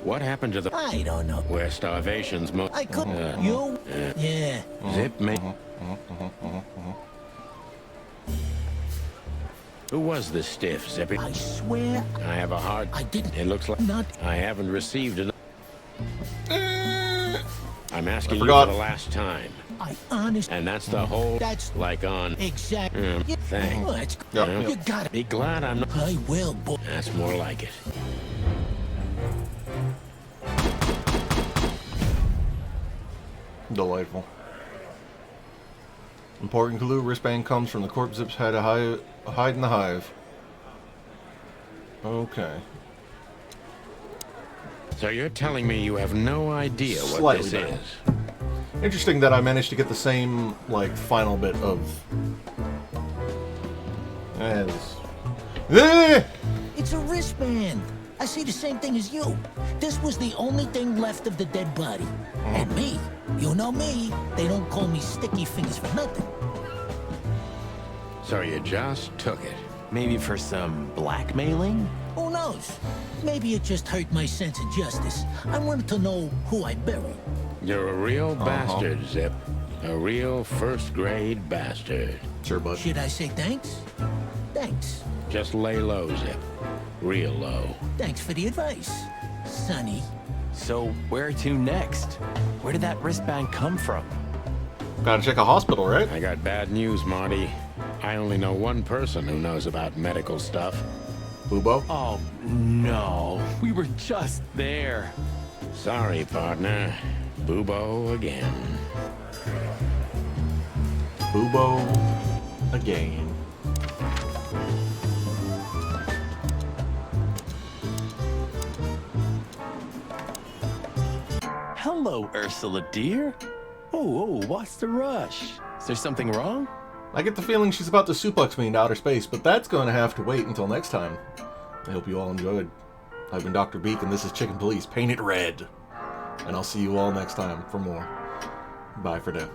C: What happened to the...
L: I don't know.
C: Where starvation's mo...
L: I couldn't... You... Yeah.
C: Zip me... Who was this stiff, Zippy?
L: I swear...
C: I have a hard...
L: I didn't...
C: It looks like...
L: Not...
C: I haven't received it. I'm asking you
A: forgot.
C: for the last time.
L: I honest...
C: And that's the whole...
L: That's...
C: Like on...
L: Exactly.
C: Thanks.
L: Oh, that's...
A: Yep.
L: You got it.
C: Be glad I'm not...
L: I will, boy.
C: That's more like it.
A: Delightful. Important clue, wristband comes from the corpse Zips had to hide in the hive. Okay.
C: So you're telling me you have no idea what
A: Slightly
C: this
A: better.
C: is?
A: Interesting that I managed to get the same, like, final bit of...
L: It's a wristband. I see the same thing as you. This was the only thing left of the dead body. And me, you know me, they don't call me Sticky Fingers for nothing.
C: So you just took it.
B: Maybe for some blackmailing?
L: Who knows? Maybe it just hurt my sense of justice. I wanted to know who I buried.
C: You're a real bastard, Zip. A real first-grade bastard.
A: Sure, bud.
L: Should I say thanks? Thanks.
C: Just lay low, Zip. Real low.
L: Thanks for the advice, Sonny.
B: So where to next? Where did that wristband come from?
A: Gotta check a hospital, right?
C: I got bad news, Marty. I only know one person who knows about medical stuff.
A: Bubo?
B: Oh, no. We were just there.
C: Sorry, partner. Bubo again.
A: Bubo again.
B: Hello, Ursula, dear. Oh, what's the rush? Is there something wrong?
A: I get the feeling she's about to suplex me into outer space, but that's going to have to wait until next time. I hope you all enjoyed. I've been Dr. Beake, and this is Chicken Police, painted red. And I'll see you all next time for more. Bye for now.